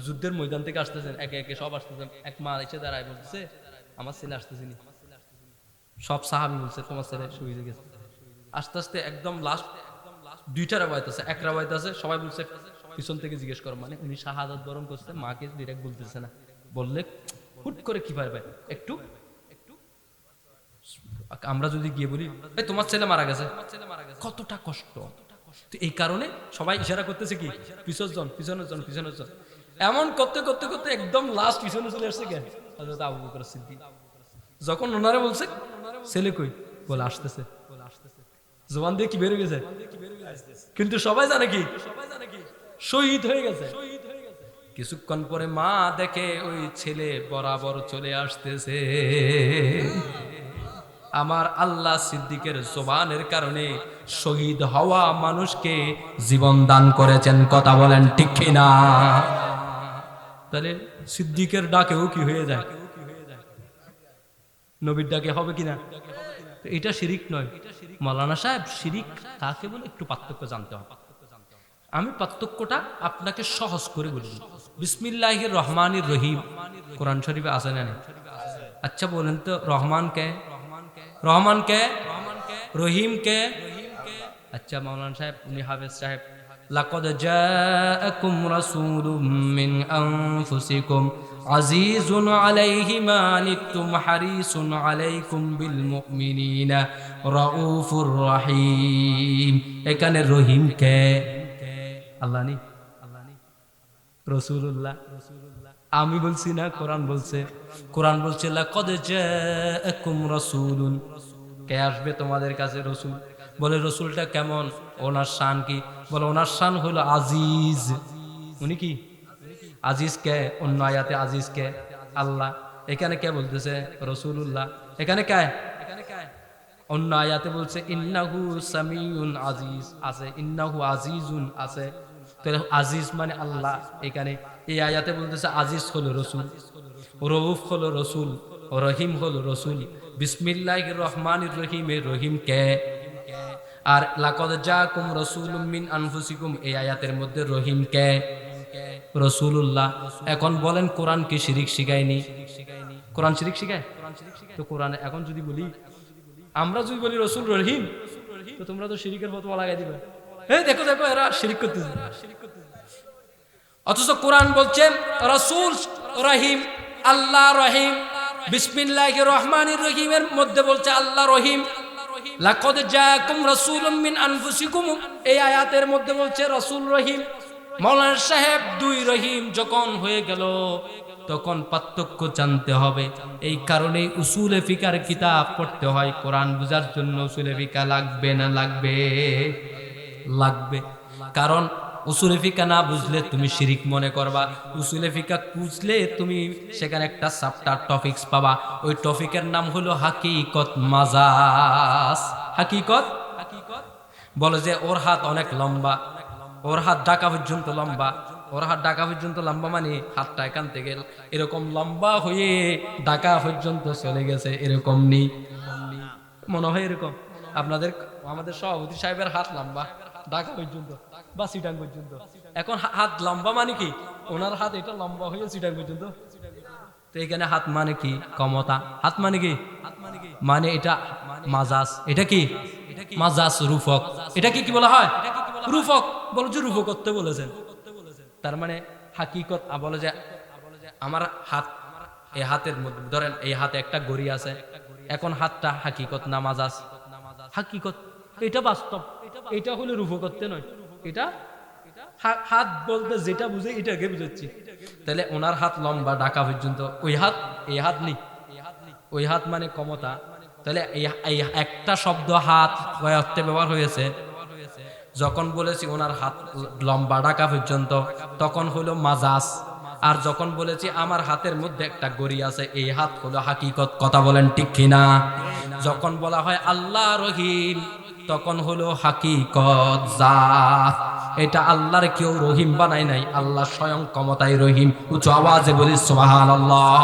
A: যুদ্ধের ময়দান থেকে আসতেছেন, একে একে সব আসতেছেন। এক মা এসে দাঁড়ায় বলতেছে, আমার ছেলে আসতেছেনি। সব সাহাবী বলছে, তোমার ছেলে শহীদ হয়ে গেছে। আস্তে আস্তে একদম লাস্ট দুইটা রাওয়ায়াত আছে, এক রাওয়ায়াত আছে সবাই বলছে পিছন থেকে জিজ্ঞেস করো, মানে উনি শাহাদাত বরণ করছে, মাকে ডিরেক্ট বলতেছে না, বললে হুট করে কি পারবে একটু। আমরা যদি গিয়ে বলি এই তোমার ছেলে মারা গেছে, কতটা কষ্ট। তো এই কারণে সবাই ইশারা করতেছে কি, পিছনের জন, পিছনের জন, পিছনের জন। এমন করতে করতে করতে একদম লাস্ট পিছনে চলে আসছে কেন, হযরত আবু বকর সিদ্দিক। যখন ওনারা বলছে ছেলে কই, বলে আসতেছে, জবান দিয়ে কি বের হয়ে গেছে, কিন্তু সবাই জানে কি শহীদ হয়ে গেছে। কিছুক্ষণ পরে মা দেখে ওই ছেলে বরাবর চলে আসতেছে। আমার আল্লাহ সিদ্দিকের জবানের কারণে শহীদ হওয়া মানুষকে জীবন দান করেছেন। কথা বলেন ঠিক কিনা? তাহলে সিদ্দিকের ডাকেও কি হয়ে যায়, নবীর ডাকে হবে কিনা? এটা শিরিক নয় মাওলানা সাহেব, শিরিক তাকে বলে একটু পার্থক্য জানতে হবে। আমি পার্থক্যটা আপনাকে সহজ করে বলি। বিসমিল্লাহির রহমানির রহিম কোরআন শরীফে আছে না? আচ্ছা বলেন তো, রহমান কে? রহমান কে? রহিম কে? আচ্ছা মাওলানা সাহেব, উনি হাফেজ সাহেব, লাকাদ জাআকুম রাসূলুম মিন আনফুসিকুম আজিজুন আলাইহি মা আনিতুম হারিসুন আলাইকুম বিল মুমিনিনা রাউফুর রহিম। এখানে রহিম কে? আল্লাহ নি, রাসূলুল্লাহ। আমি বলছি না, কোরআন বলছে। কোরআন বলছে লাকাদ জাআকুম রাসূলুন, কে আসবে তোমাদের কাছে? রাসূল। বলে রাসূলটা কেমন, ওনার শান কি? বলে ওনার শান হলো আজিজ। উনি কি আজিজ? কে? অন্য আয়াতে আজিজ কে? আল্লাহ। এখানে কে বলতেছে? রাসূলুল্লাহ। এখানে কে? অন্য আয়াতে বলছে ইন্নাহু সামিউন আজিজ আছে, ইন্নাহু আজিজুন আছে। তাহলে আজিজ মানে আল্লাহ। এখানে এই আয়াতে বলতেছে আজিজ হলো রাসূল। রউফ হলো রসুল, রহিম হলো রসুল। বিসমিল্লাহির রহমানির রহিমে রহিম কে? আর লাকাদ জাআকুম রাসূলুম মিন আনফুসিকুম, এই আয়াতের মধ্যে রহিম কে? রাসূলুল্লাহ। এখন বলেন কোরআন কি শিরিক শিখায়নি? কোরআন শিরিক শিখায়? তো কোরআনে এখন যদি বলি, আমরা যদি বলি রসুল রহিম, তো তোমরা তো শিরিকের ফতোয়া লাগাই দিবে, এই দেখো দেখো এরা শিরিক করতেছে। অথচ কোরআন বলছে রাসূল রহিম, আল্লাহ রহিম। বিসমিল্লাহির রহমানির রহিমের মধ্যে বলছে আল্লাহ রহিম। লাকাদ জাআকুম রাসূলুম মিন আনফুসিকুম, এই আয়াতের মধ্যে বলছে রাসূল রহিম। মাওলানা সাহেব, দুই রহিম যখন হয়ে গেল তখন পার্থক্য জানতে হবে। এই কারণে উসুলে ফিকার কিতাব পড়তে হয়, কোরআন বুঝার জন্য উসুলে ফিকা লাগবে না? লাগবে, লাগবে। কারণ উসুলে ফিকা না বুঝলে তুমি শিরিক মনে করবা। উসুলে ফিকা বুঝলে তুমি সেখানে একটা চ্যাপ্টার টপিকস পাবা, ওই টপিকের নাম হলো হাকিকত মাজাজ। হাকিকত বলে যে ওর হাত অনেক লম্বা, ওর হাত ঢাকা পর্যন্ত লম্বা। ওর হাত ঢাকা পর্যন্ত লম্বা মানে হাতটা এখান থেকে এরকম লম্বা হয়ে ঢাকা পর্যন্ত চলে গেছে, এরকম নেই মনে হয়। এরকম আপনাদের আমাদের সভাপতি সাহেবের হাত লম্বা ঢাকা পর্যন্ত বা সিটাং পর্যন্ত। এখন হাত লম্বা মানে কি? ওনার হাত এটা লম্বা হয়ে সিটাং পর্যন্ত। তো এখানে হাত মানে কি? ক্ষমতা। হাত মানে কি? মানে এটা মাজাজ। এটা কি মাজাজ? রূপক। এটা কি বলা হয়? রূপক। বলো যে রূপক করতে বলেছেন, তার মানে হাকিকত বলে যে আমার হাত, এই হাতের মধ্যে ধরেন এই হাতে একটা ঘড়ি আছে, এখন হাতটা হাকিকত না মাজাজ? হাকিকত, এটা বাস্তব, এটা হলো রূপকত্বে নয়। এটা হাত বলতে যেটা বুঝে এটাকে বুঝাচ্ছি। তাহলে ওনার হাত লম্বা ঢাকা পর্যন্ত, ওই হাত এই হাত নেই, ওই হাত মানে ক্ষমতা। তাহলে এই একটা শব্দ হাত অর্থে ব্যবহার হয়েছে। যখন বলেছি ওনার হাত লম্বা ঢাকা পর্যন্ত তখন হলো মাজাজ, আর যখন বলেছি আমার হাতের মধ্যে একটা ঘড়ি আছে এই হাত হলো হাকিকত। কথা বলেন ঠিক কিনা? যখন বলা হয় আল্লাহ রহিম তখন হলো হাকিকত জাত। এটা আল্লাহর কেউ রহিম বানায় নাই, আল্লাহ স্বয়ং ক্ষমতায় রহিম। উচ্চ আওয়াজে বলি সুবহানাল্লাহ।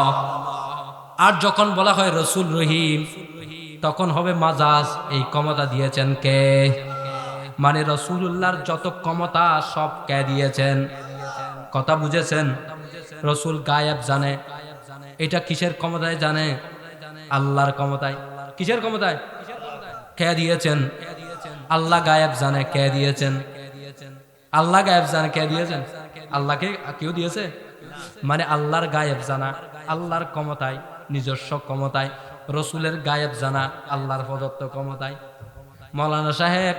A: আর যখন বলা হয় রসুল রহিম তখন হবে মাজাজ। এই ক্ষমতা দিয়েছেন কে? মানে রসুলুল্লাহর যত ক্ষমতা সব কে দিয়েছেন? কথা বুঝেছেন? রসুল গায়েব জানে, এটা কিসের ক্ষমতায় জানে? আল্লাহর ক্ষমতায়। কিসের ক্ষমতায়? কে দিয়েছেন? আল্লাহ গায়েব জানে, কে দিয়েছেন? আল্লাহ গায়েব জানে, কে দিয়েছেন? আল্লাহকে কেউ দিয়েছে? মানে আল্লাহর গায়েব জানা আল্লাহর ক্ষমতায়, নিজস্ব ক্ষমতায়। রসুলের গায়েব জানা আল্লাহর প্রদত্ত ক্ষমতায়। মাওলানা সাহেব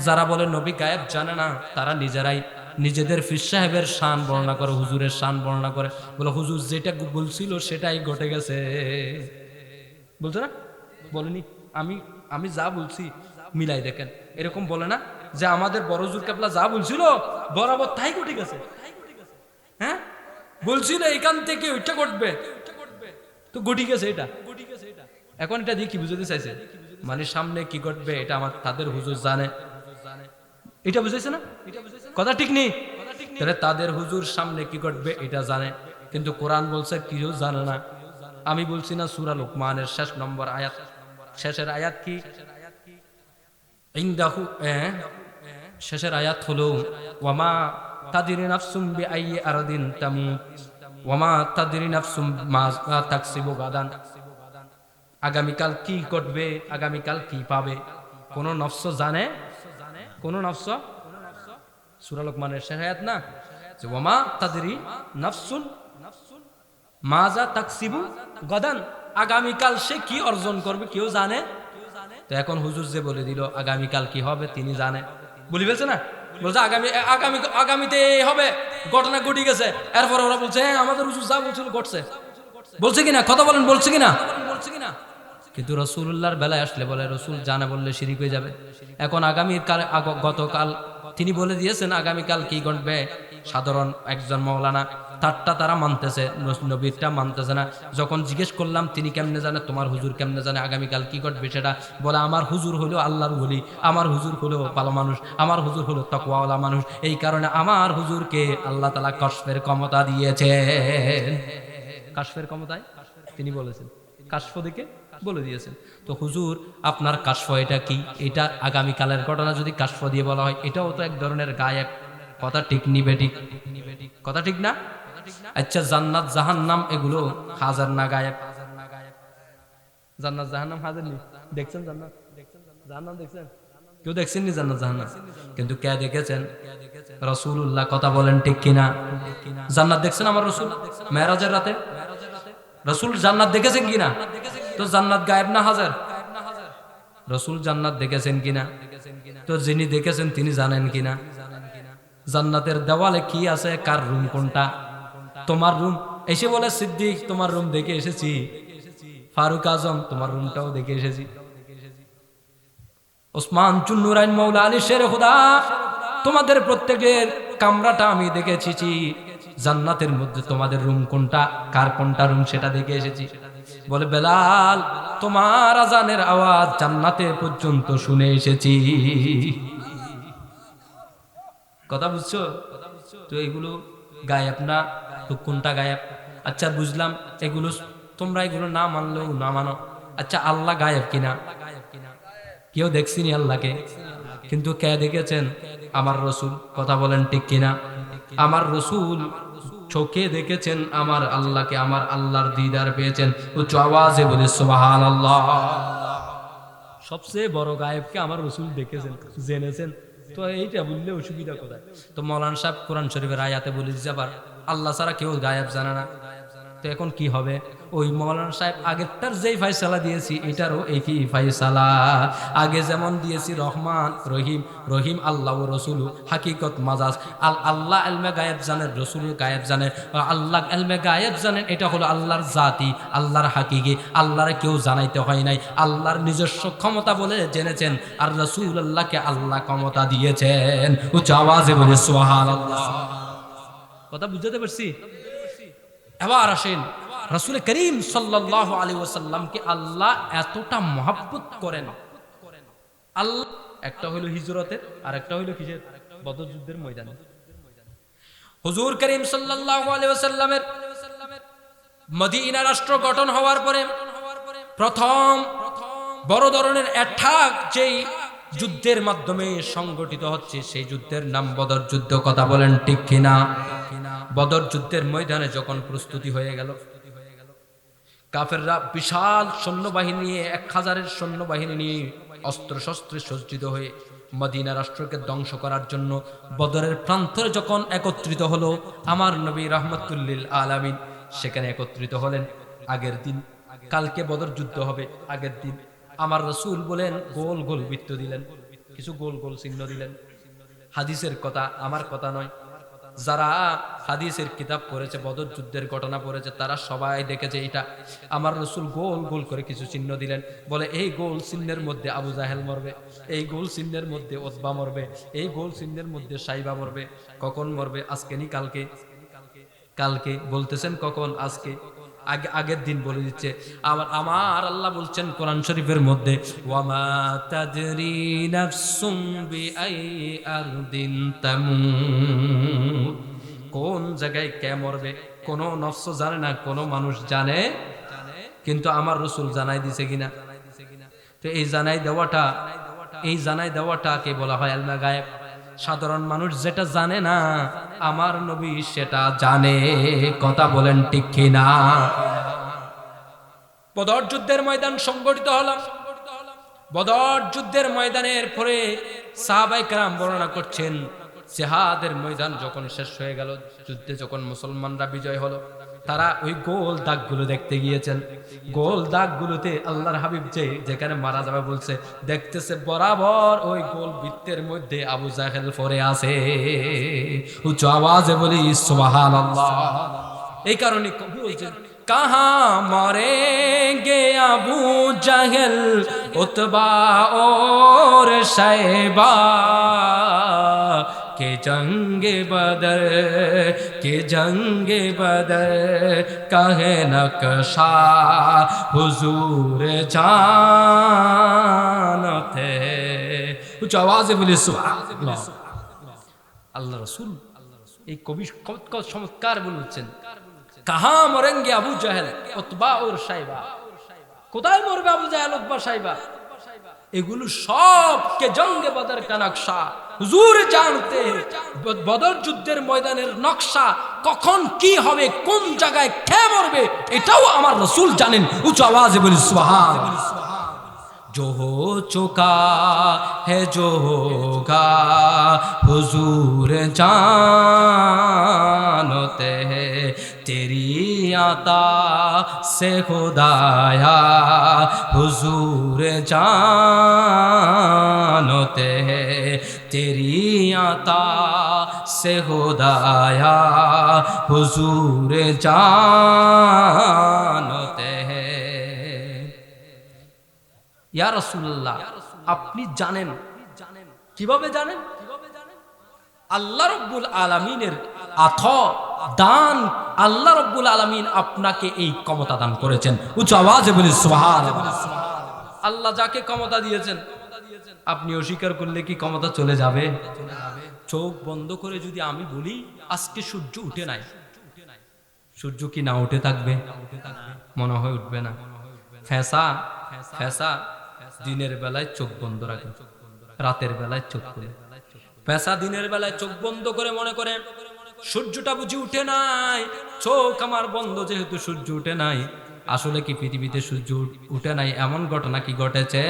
A: যারা বলে নবী গায়েব জানে না, তারা নিজেরাই নিজেদের পীর সাহেবের শান বর্ণনা করে, হুজুরের শান বর্ণনা করে, বলে হুজুর যেটা বলছিল সেটাই ঘটে গেছে। বলছে না? বলেনি? আমি যা বলছি মিলাই দেখেন, এরকম বলে না যে আমাদের বড় হুজুর কেবলা যা বলছিল বরাবর তাই ঘটে গেছে। হ্যাঁ, বলছিল এখান থেকে ওইটা ঘটবে, তো ঘটে গেছে এটা। এখন এটা দিয়ে কি বুঝাতে চাইছে? মানে সামনে কি ঘটবে এটা আমার তাদের হুজুর জানে, এটা বুঝাইছে না? কথা ঠিক নেই? তাহলে তাদের হুজুর সামনে কি ঘটবে এটা জানে, কিন্তু কোরআন বলছে কেউ জানে না। আমি বলছি না সূরা লুকমানের শেষ নম্বর আয়াত, শেষের আয়াত কি? ইনদাহু, শেষের আয়াত হলো ওয়ামা তাদরি নাফসুম বিআইয়ি আরদিন তামুত ওয়ামা তাদরি নাফসুম মা তাকসিবু গাদান। আগামীকাল কি ঘটবে, আগামীকাল কি পাবে, কোন নফস জানে? কোন নফস? সূরা লুকমানের শেষ আয়াত না, যে ওয়ামা তাদরি নাফসুন মাজা তাকসিবু গাদান, আগামীকাল সে কি অর্জন করবে কেউ জানে? তো এখন হুজুর যে বলে দিল আগামীকাল কি হবে তিনি জানে, বলি ফেলছে না? বলছে আগামীতে হবে, ঘটনা ঘটে গেছে। এরপর ওরা বলছে হ্যাঁ আমাদের হুজুর যা বলছিল ঘটছে। বলছে কিনা? কথা বলেন, বলছে কিনা? কিন্তু রাসূলুল্লাহর বেলায় আসলে বলে রসুল জানে বললে শিরিক হয়ে যাবে। এখন আগামীকাল, গতকাল তিনি বলে দিয়েছেন আগামীকাল কি ঘটবে। সাধারণ একজন মাওলানা তারটা তারা মানতেছে, নবীরটা মানতেছে না। যখন জিজ্ঞেস করলাম তিনি কেমনে জানে, তোমার হুজুর কেমনে জানে আগামীকাল কি ঘটবে সেটা? বলে আমার হুজুর হলো আল্লাহর ওলি, আমার হুজুর হলো ভালো মানুষ, আমার হুজুর হলো তাকওয়াওয়ালা মানুষ, এই কারণে আমার হুজুরকে আল্লাহ তাআলা কসফের ক্ষমতা দিয়েছেন। কাশফের ক্ষমতায় তিনি বলেছেন, কাশফ দেখে বলে দিয়েছেন। তো হুজুর আপনার কাশফ এটা কি? এটা আগামীকালের ঘটনা যদি কাশফ দিয়ে বলা হয়, এটাও তো এক ধরনের গায়েব। কথা ঠিক নি বেঠিক? কথা ঠিক না? আচ্ছা জান্নাত জাহান্নাম এগুলো হাজার না গায়েব? জান্নাত জাহান্নাম হাজার নি? দেখছেন জান্নাত জাহান্নাম দেখছেন? কেউ দেখছেন নি জান্নাত জাহান্নাম? কিন্তু কে দেখেছেন? রাসূলুল্লাহ। কথা বলেন ঠিক কিনা? জান্নাত দেখছেন আমার রাসূল মেরাজের রাতে? রাসূল জান্নাত দেখেছেন কিনা? তো জান্নাত গায়েব না হাজার? রাসূল জান্নাত দেখেছেন কিনা? তো যিনি দেখেছেন তিনি জানেন কিনা? জান্নাতের দেওয়ালে কি আছে, কার রুম কোনটা? তোমার রুম এসে বলে সিদ্দিক তোমার রুম দেখে এসেছি, ফারুক আজম তোমার রুমটাও দেখে এসেছি, ওসমান চুন্নুরাইন মৌলা আলী শের খুদা তোমাদের প্রত্যেকের কামরাটা আমি দেখেছি, জান্নাতের মধ্যে তোমাদের রুম কোনটা, কার কোনটা রুম সেটা দেখে এসেছি। বলে বেলাল তোমার আজানের আওয়াজ জান্নাতে পর্যন্ত শুনে এসেছি। কথা বুঝছো? তো এগুলো গায়েব না? তো কোনটা গায়েব? আচ্ছা বুঝলাম এগুলো তোমরা এগুলো না মানলেও না মানো। আচ্ছা আল্লাহ গায়েব কিনা? কেউ দেখছিনি আল্লাহকে, কিন্তু কে দেখেছেন? আমার রাসূল। কথা বলেন ঠিক কিনা? আমার রাসূল চোখে দেখেছেন আমার আল্লাহকে, আমার আল্লাহর দিদার পেয়েছেন। উচ্চ আওয়াজে বলে সুবহানাল্লাহ। সবচেয়ে বড় গায়েবকে আমার রাসূল দেখেছেন, জেনেছেন। তো এইটা বললে অসুবিধা কোথায়? তো মৌলানা সাহেব কোরআন শরীফের আয়াতে বলে দিয়েছে আবার আল্লাহ ছাড়া কেউ গায়েব জানে না। তো এখন কি হবে? ওই মৌলানা সাহেব আগেরটার যেই ফায়সালা দিয়েছি এটারও একই ফায়সালা। আগে যেমন দিয়েছি রহমান রহিম, রহিম আল্লাহ ও রসুল, হাকিকত মাজাজ। আল্লাহ এলমে গায়েব জানেন, রসুল গায়েব জানেন, আল্লাহ এলমে গায়েব জানেন। এটা হলো আল্লাহর জাতি, আল্লাহর হাকিকি। আল্লাহরে কেউ জানাইতে হয় নাই, আল্লাহর নিজস্ব ক্ষমতা বলে জেনেছেন। আর রসুল আল্লাহকে আল্লাহ ক্ষমতা দিয়েছেন। উচ্চ আওয়াজে বলে সুবহানাল্লাহ। কথা বুঝতে পারছি? এবার আসেন রাসূল করিম সাল্লাল্লাহু আলাইহি ওয়াসাল্লামকে আল্লাহ এতটা মহব্বত করেন। আল্লাহ একটা হলো হিজরতের, আর একটা হলো কিসের? বদর যুদ্ধের ময়দানে। হুজুর করিম সাল্লাল্লাহু আলাইহি ওয়াসাল্লামের মদিনা রাষ্ট্র গঠন হওয়ার পরে প্রথম বড় ধরনের অ্যাটাক যেই যুদ্ধের মাধ্যমে সংগঠিত হচ্ছে সেই যুদ্ধের নাম বদর যুদ্ধ। কথা বলেন ঠিক কিনা? বদর যুদ্ধের ময়দানে যখন প্রস্তুতি হয়ে গেল, কাফেররা বিশাল সৈন্যবাহিনী নিয়ে 1000-এর সৈন্যবাহিনী নিয়ে অস্ত্র শস্ত্রে সজ্জিত হয়ে মদিনা রাষ্ট্রকে ধ্বংস করার জন্য বদরের প্রান্তরে যখন একত্রিত হলো, আমার নবী রাহমাতুল আলামিন সেখানে একত্রিত হলেন। আগের দিন কালকে বদর যুদ্ধ হবে, আগের দিন আমার রাসূল বলেন গোল গোল বৃত্ত দিলেন, কিছু গোল গোল চিহ্ন দিলেন। হাদিসের কথা, আমার কথা নয়। যারা হাদিসের কিতাব পড়েছে, বদর যুদ্ধের ঘটনা পড়েছে, তারা সবাই দেখেছে এটা আমার রাসূল গোল গোল করে কিছু চিহ্ন দিলেন। বলে এই গোল চিহ্নের মধ্যে আবু জাহেল মরবে, এই গোল চিহ্নের মধ্যে উতবা মরবে, এই গোল চিহ্নের মধ্যে সাইবা মরবে। কখন মরবে? আজকে নি কালকে? কালকে বলতেছেন কখন? আজকে। আগের দিন বলে দিচ্ছে। আমার আল্লাহ বলছেন কোরআন শরীফের মধ্যে, ওয়ামা তাদরি নাফসুম বিআই আরদিন তামুত, কোন জায়গায় কে মরবে কোন নফস জানে না, কোন মানুষ জানে, কিন্তু আমার রাসূল জানাই দিছে কিনা? তো এই জানাই দেওয়াটাকে বলা হয় ইলমে গায়েব। সাধারণ মানুষ যেটা জানে না, আমার নবী সেটা জানে। কথা বলেন ঠিক কিনা? বদর যুদ্ধের ময়দান সংগঠিত হলো। বদর যুদ্ধের ময়দানের পরে সাহাবায়ে কেরাম বর্ণনা করছেন, জিহাদের ময়দান যখন শেষ হয়ে গেল, যুদ্ধে যখন মুসলমানরা বিজয় হলো, তারা ওই গোল দাগগুলো দেখতে গিয়েছেন। গোল দাগগুলোতে আল্লাহর হাবিব যেখানে মারা যাবে বলছে, দেখতেছে বরাবর ওই গোল বৃত্তের মধ্যে আবু জাহেল পড়ে আছে। উচ্চ আওয়াজে বলি সুবহানাল্লাহ। এই কারণে কবি বলছেন, কাহা মরেঙ্গে আবু জাহেল উতবা और शैबा के जंगे बदर कहे नक्शा हुजूर जानते। कुछ आवाज़ बोले सुबहानाल्लाह। আল্লাহ রাসূল এই কবি চমৎকার বলেছেন, কাহা মরেঙ্গে আবু জাহেল উতবা और শাইবা, কোথায় মরবে আবু জাহেল উতবা শাইবা? এগুলো সবকে জঙ্গে বদর কা নকশা হুজুর জানতে। বদর যুদ্ধের ময়দানের নকশা, কখন কি হবে, কোন জায়গায় কে মরবে, এটাও আমার রাসূল জানেন। উচ্চ আওয়াজে বলি সুবহানাল্লাহ। जो हो चुका है जो होगा हुजूर जानते हैं तेरी आता से खुदाया हुजूर जानते हैं तेरी आता से खुदाया हुजूर जानते हैं। ইয়া রাসূলুল্লাহ, আপনি জানেন, কিভাবে জানেন? আল্লাহ রাব্বুল আলামিনের দান, আল্লাহ রাব্বুল আলামিন আপনাকে এই ক্ষমতা দান করেছেন। উচ্চ আওয়াজে বলি সুবহানাল্লাহ। আল্লাহ যাকে ক্ষমতা দিয়েছেন, আপনি অস্বীকার করলে কি ক্ষমতা চলে যাবে? চোখ বন্ধ করে যদি আমি বলি আজকে সূর্য উঠে নাই, সূর্য কি না উঠে থাকবে? মনে হয় উঠবে না। ফেসা দিনের বেলায় চোখ বন্ধ রাখে, রাতের বেলায় চোখ খুলে। পেশা দিনের বেলায় চোখ বন্ধ করে মনে করে সূর্যটা বুঝি উঠে নাই, চোখ আমার বন্ধ যেহেতু সূর্য উঠে নাই। আসলে কি পৃথিবীতে সূর্য উঠে নাই এমন ঘটনা কি ঘটেছে?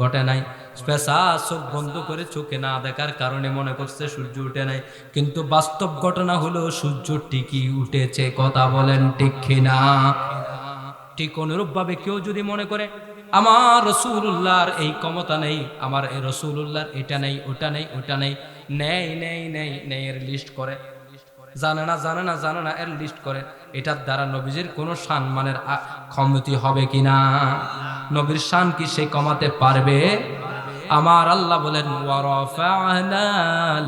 A: ঘটে নাই। পেশা চোখ বন্ধ করে চোখে না দেখার কারণে মনে করছে সূর্য উঠে নাই, কিন্তু বাস্তব ঘটনা হলো সূর্য ঠিকই উঠেছে। কথা বলেন ঠিক কিনা? ঠিক অনুরূপ ভাবে কেউ যদি মনে করে আমার রাসূলুল্লাহর এই ক্ষমতা নেই, আমার এই রাসূলুল্লাহর এটা নেই, ওটা নেই, ওটা নেই, নেই এর লিস্ট করে, জানে না এর লিস্ট করে, এটার দ্বারা নবীজির কোনো সম্মানের ক্ষমতি হবে কিনা? নবীর শান কি সে কমাতে পারবে? আমার আল্লাহ বলেন ওয়ারাফা'না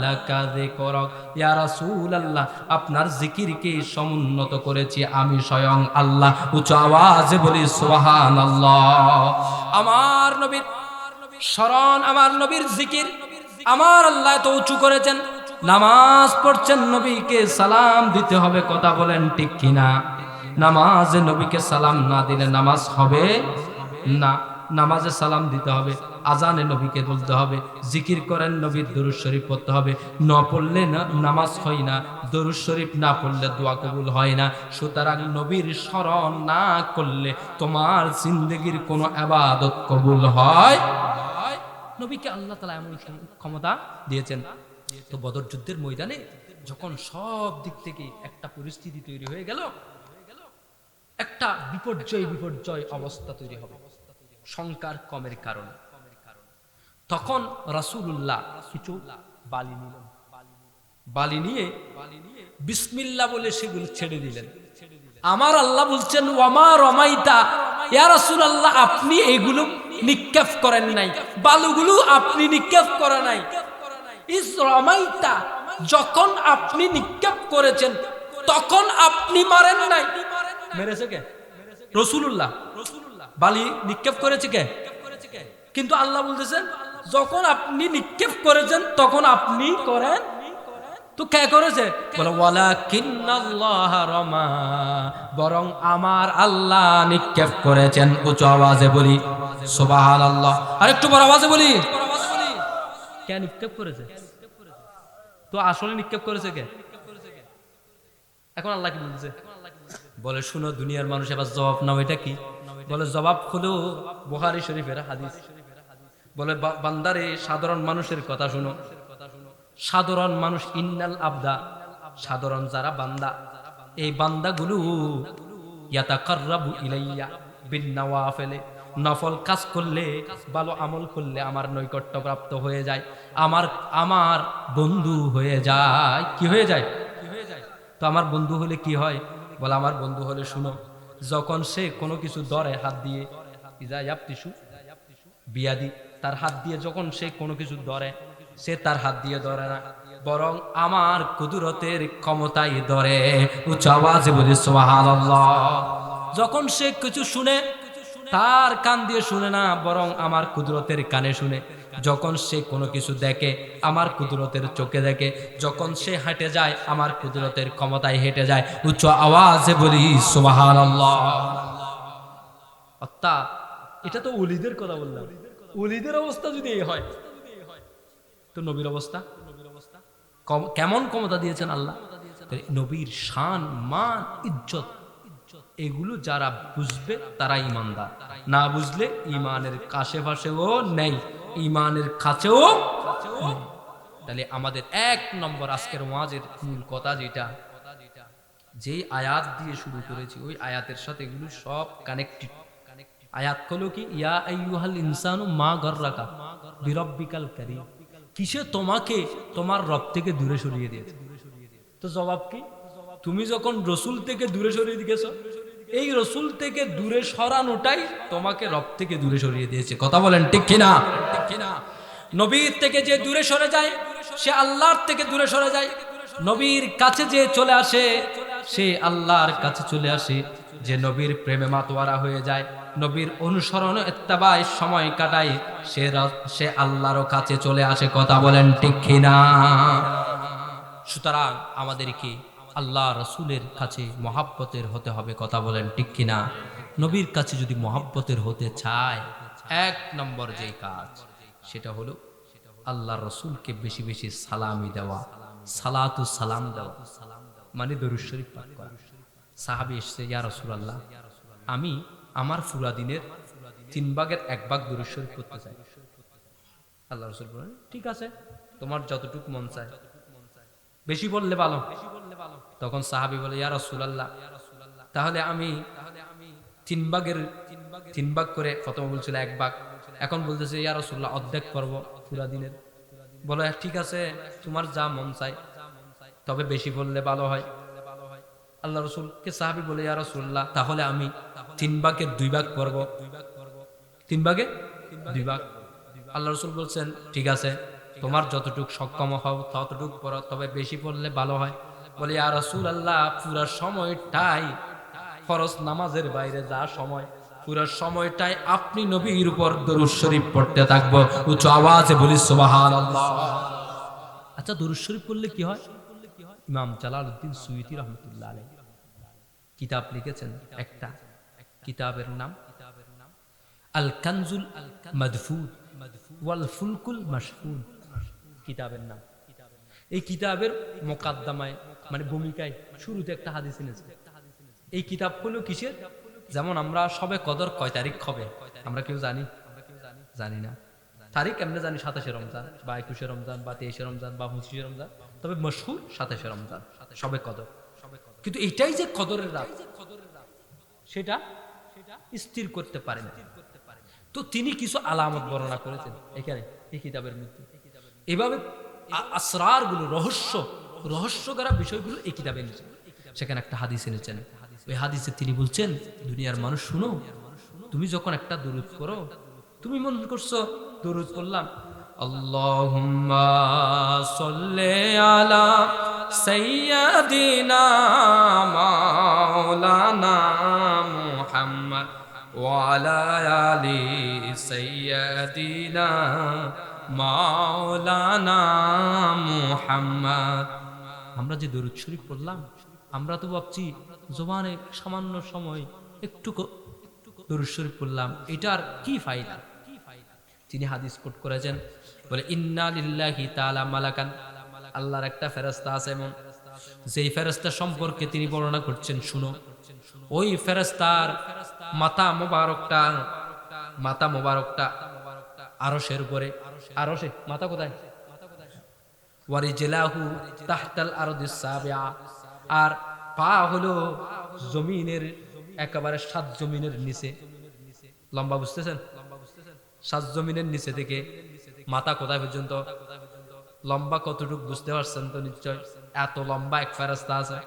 A: লাকা যিকরাক, ইয়া রাসূলুল্লাহ আপনার জিকিরকে সমুন্নত করেছি আমি স্বয়ং আল্লাহ। উচ্চ আওয়াজে বলি সুবহানাল্লাহ। আমার নবীর স্মরণ, আমার নবীর জিকির আমার আল্লাহ তো উঁচু করেছেন। নামাজ পড়ছেন, নবীকে সালাম দিতে হবে। কথা বলেন ঠিক কিনা? নামাজে নবীকে সালাম না দিলে নামাজ হবে না। নামাজে সালাম দিতে হবে, আজানে নবীকে বলতে হবে, জিকির করেন নবীর দরুদ শরীফ পড়তে হবে। না পড়লে না নামাজ হয় না, দরুদ শরীফ না পড়লে দোয়া কবুল হয় না। সুতরাং নবীর স্মরণ না করলে তোমার জিন্দেগির কোনো ইবাদত কবুল হয়। নবীকে আল্লাহ তাআলা এমন ক্ষমতা দিয়েছেন। তো বদর যুদ্ধের ময়দানে যখন সব দিক থেকে একটা পরিস্থিতি তৈরি হয়ে গেল, একটা বিপর্যয় অবস্থা তৈরি হবে সংখ্যার কমের কারণে, তখন রাসূলুল্লাহ কিছু বালি নিলেন। বালি নিয়ে বিসমিল্লাহ বলে সেগুলো ছেড়ে দিলেন। আমার আল্লাহ বলছেন ওয়ামা রমাইতা, ইয়া রাসূলুল্লাহ আপনি এগুলো নিক্ষেপ করেন নাই, বালুগুলো আপনি নিক্ষেপ করে নাই। ইস রমাইতা, যখন আপনি নিক্ষেপ করেছেন তখন আপনি মারেন নাই। মেরেছে কে? রাসূলুল্লাহ। বালি নিক্ষেপ করেছে কে? কিন্তু আল্লাহ বলতেছেন যখন আপনি নিক্ষেপ করেছেন তখন আপনি করেন। তো কে করেছে? বলে ওয়ালাকিন্নাল্লাহ রামা, বরং আমার আল্লাহ নিক্ষেপ করেছেন। উচ্চ আওয়াজে বলি সুবহানাল্লাহ। আরেকটু বড় আওয়াজে বলি কে নিক্ষেপ করেছে? তো আসলে নিক্ষেপ করেছে কে? এখন আল্লাহ কি বলছে? বলে শুনো দুনিয়ার মানুষ, এবার জবাব নাও। এটা কি? বলে জবাব হলো বুখারী শরীফের হাদিস। বলে বান্দারে, সাধারণ মানুষের কথা শুনো। সাধারণ মানুষ ইন্নাল আবদা, সাধারণ যারা বান্দা, এই বান্দাগুলো ইয়াতাকাররাবু ইলাইয়া বিন নওয়াফিল, নফল কাজ করলে, ভালো আমল করলে আমার নৈকট্য প্রাপ্ত হয়ে যায়, আমার বন্ধু হয়ে যায়। কি হয়ে যায়? তো আমার বন্ধু হলে কি হয়? বলে আমার বন্ধু হলে শুনো, যখন সে কোনো কিছু ধরে হাত দিয়ে, ইজা ইয়াবতিশু বিয়াদি, তার হাত দিয়ে যখন সে কোনো কিছু ধরে, সে তার হাত দিয়ে ধরে না, বরং আমার কুদরতের ক্ষমতায় ধরে। উচ্চ আওয়াজে বলি সুবহানাল্লাহ। যখন সে কিছু শুনে, তার কান দিয়ে শুনে না, বরং আমার কুদরতের কানে শুনে। যখন সে কোনো কিছু দেখে আমার কুদরতের চোখে দেখে, যখন সে হেঁটে যায় আমার কুদরতের ক্ষমতায় হেঁটে যায়। উচ্চ আওয়াজে বলি সুবহানাল্লাহ। অর্থাৎ এটা তো ওলিদের কথা বললাম, ওলিদের অবস্থা যদি এই হয় তো নবীর অবস্থা কেমন ক্ষমতা দিয়েছেন আল্লাহ। নবীর শান, মান, ইজ্জত এগুলো যারা বুঝবে তারা ইমানদার, না বুঝলে ইমানের কাছেও নেই, ইমানের কাছেও নেই। তাহলে আমাদের এক নম্বর আজকের ওয়াজের মূল কথা যেটা, যেই আয়াত দিয়ে শুরু করেছি ওই আয়াতের সাথে এগুলো সব কানেক্টেড। আয়াত হলো কি, ইয়া আইয়ুহাল ইনসানু মা গররাকা বিরব্বিকাল কারীম, কিসে তোমাকে তোমার রব থেকে দূরে সরিয়ে দিয়েছে। তো জবাব কি? তুমি যখন রসুল থেকে দূরে সরিয়ে দিয়েছ, এই রসুল থেকে দূরে সরানোটাই তোমাকে রব থেকে দূরে সরিয়ে দিয়েছে। কথা বলেন ঠিক কিনা? নবীর থেকে যে দূরে সরে যায় সে আল্লাহর থেকে দূরে সরে যায়, নবীর কাছে যে চলে আসে সে আল্লাহর কাছে চলে আসে। যে নবীর প্রেমে মাতোয়ারা হয়ে যায়, নবীর অনুসরণ ইত্তেবায় সময় কাটায়, সে আল্লাহর কাছে চলে আসে। কথা বলেন ঠিক কিনা? সুতরাং আমাদেরকে আল্লাহ রসুলের কাছে মহাব্বতের হতে হবে। কথা বলেন ঠিক কিনা? নবীর কাছে যদি মহাব্বতের হতে চায়, এক নম্বর যে কাজ সেটা হলো আল্লাহ রসুলকে বেশি বেশি সালামি দেওয়া, সালাতু সালাম দেওয়া, মানে দরুদ শরীফ পাঠ করা। সাহাবী এসেছে, ইয়া রাসূলুল্লাহ, আমি আমার পুরা দিনের 3 ভাগের 1 ভাগ দরুদ শরীফ পড়তে চাই। আল্লাহ রাসূল বলেন, ঠিক আছে, তোমার যতটুকু মন চায়, বেশি বললে ভালো। তখন সাহাবী বলে, ইয়া রাসূলুল্লাহ, তাহলে আমি 3 ভাগ করে, প্রথমে বলছিল 1 ভাগ, এখন বলতেছে ইয়া রাসূলুল্লাহ অর্ধেক করব পুরা দিনের। বলে ঠিক আছে, তোমার যা মন চায়, তবে বেশি বললে ভালো হয়। আল্লাহ রাসূলকে সাহাবী বলে, ইয়া রাসূলুল্লাহ, তাহলে আমি 3 ভাগের 2 ভাগ করব। 3 ভাগে 2 ভাগ। আল্লাহ রাসূল বলছেন, ঠিক আছে, তোমার যতটুক সক্ষম হও ততটুক পড়ো, তবে বেশি পড়লে ভালো হয়। বলে, ইয়া রাসূলুল্লাহ, পুরা সময়টাই ফরজ নামাজের বাইরে যা সময়, পুরা সময়টাই আপনি নবীর উপর দরুদ শরীফ পড়তে থাকবো। উচ্চ আওয়াজে বলি সুবহানাল্লাহ। আচ্ছা, দরুদ শরীফ পড়লে কি হয়? ইমাম জালালউদ্দিন সুয়ুতী রাহমাতুল্লাহ আলাইহি কিতাব লিখেছেন, একটা কিতাবের নাম আল কানজুল মাদফুন ওয়াল ফুলকুল মাশহুন। কিতাবের নাম। এই কিতাবের মুকাদ্দমায়, মানে ভূমিকায়, শুরুতে একটা হাদিস এনেছে। এই কিতাব হলো কিসের? যেমন আমরা সবে কদর কয় তারিখ হবে আমরা কেউ জানি? জানি না। তারিখ এমনি জানি 27 রমজান বা 21 রমজান বা 23 রমজান বা 25 রমজান, তবে মশহুর 27 রমজান সবে কদর। কিন্তু এটাই যে কদরের রাত সেটা স্থির করতে পারেন। তো তিনি কিছু আলামত বর্ণনা করেছেন এখানে এই কিতাবের মধ্যে। এভাবে আসরার গুলো, রহস্য করা বিষয়গুলো এই কিতাবে এনেছেন। সেখানে একটা হাদিস এনেছেন। ওই হাদিসে তিনি বলছেন, দুনিয়ার মানুষ শুনো, তুমি যখন একটা দরুদ করো, তুমি মনে করছো দরুদ করলাম, আল্লাহুম্মা সাল্লি আলা সাইয়্যিদিনা মাওলানা মুহাম্মদ ওয়া আলা আলি সাইয়্যিদিনা মাওলানা মুহাম্মদ। আমরা যে দরুদ শরীফ পড়লাম, আমরা তো ভাবছি জবানে সামান্য সময় একটু দরুদ শরীফ পড়লাম, এটার কি ফায়দা? তিনি হাদিস কোট করেছেন, বলে ইন্না লিল্লাহি তাআলা মালাকান, আল্লাহর একটা ফেরেশতা আছে এমন, যেই ফেরেশতা সম্পর্কে তিনি বর্ণনা করছেন, শুনো, ওই ফেরেশতার মাথা মোবারকটা আরশের উপরে। আরশে মাথা কোথায়? ওয়ারিজলাহু তাহতাল আরদিস সাবিআ, আর পা হলো জমিনের একেবারে 7 জমিনের নিচে। লম্বা বুঝতেছেন? 7 জমিনের নিচে থেকে মাথা কোথায় পর্যন্ত? লম্বা কতটুকু বুঝতে পারছেন তো নিশ্চয়? এত লম্বা এক ফেরেশতা আছে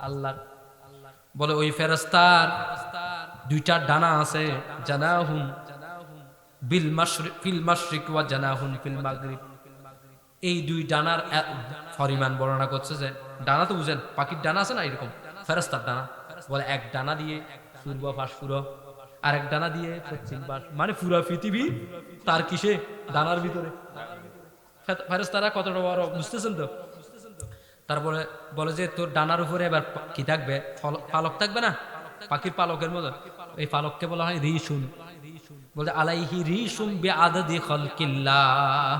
A: আল্লাহর। বলে ওই ফেরেশতার 2টা ডানা আছে, জানাহুন ফিল মাশরিক ওয়া জানাহুন ফিল মাগরিব। এই 2 ডানার পরিমাণ বর্ণনা করছে। যে ডানা তো বুঝেন, পাখির ডানা আছে না, এরকম ফেরেশতার ডানা। বলে এক ডানা দিয়ে পূর্ব পাশ পুরো, আরেক ডানা দিয়ে পশ্চিম পাশ, মানে পুরা পৃথিবী তার কিসে? ডানার ভিতরে। ফেরেশতারা কতটা বড় বুঝতেছেন তো? তারপরে বলে যে তোর ডানার উপরে এবার কি থাকবে? পালক থাকবে না, পাখির পালকের মতো। এই পালককে বলা হয় রিশুন। বলে আলাইহি রিশুম বিআদাদি খালকিল্লাহ,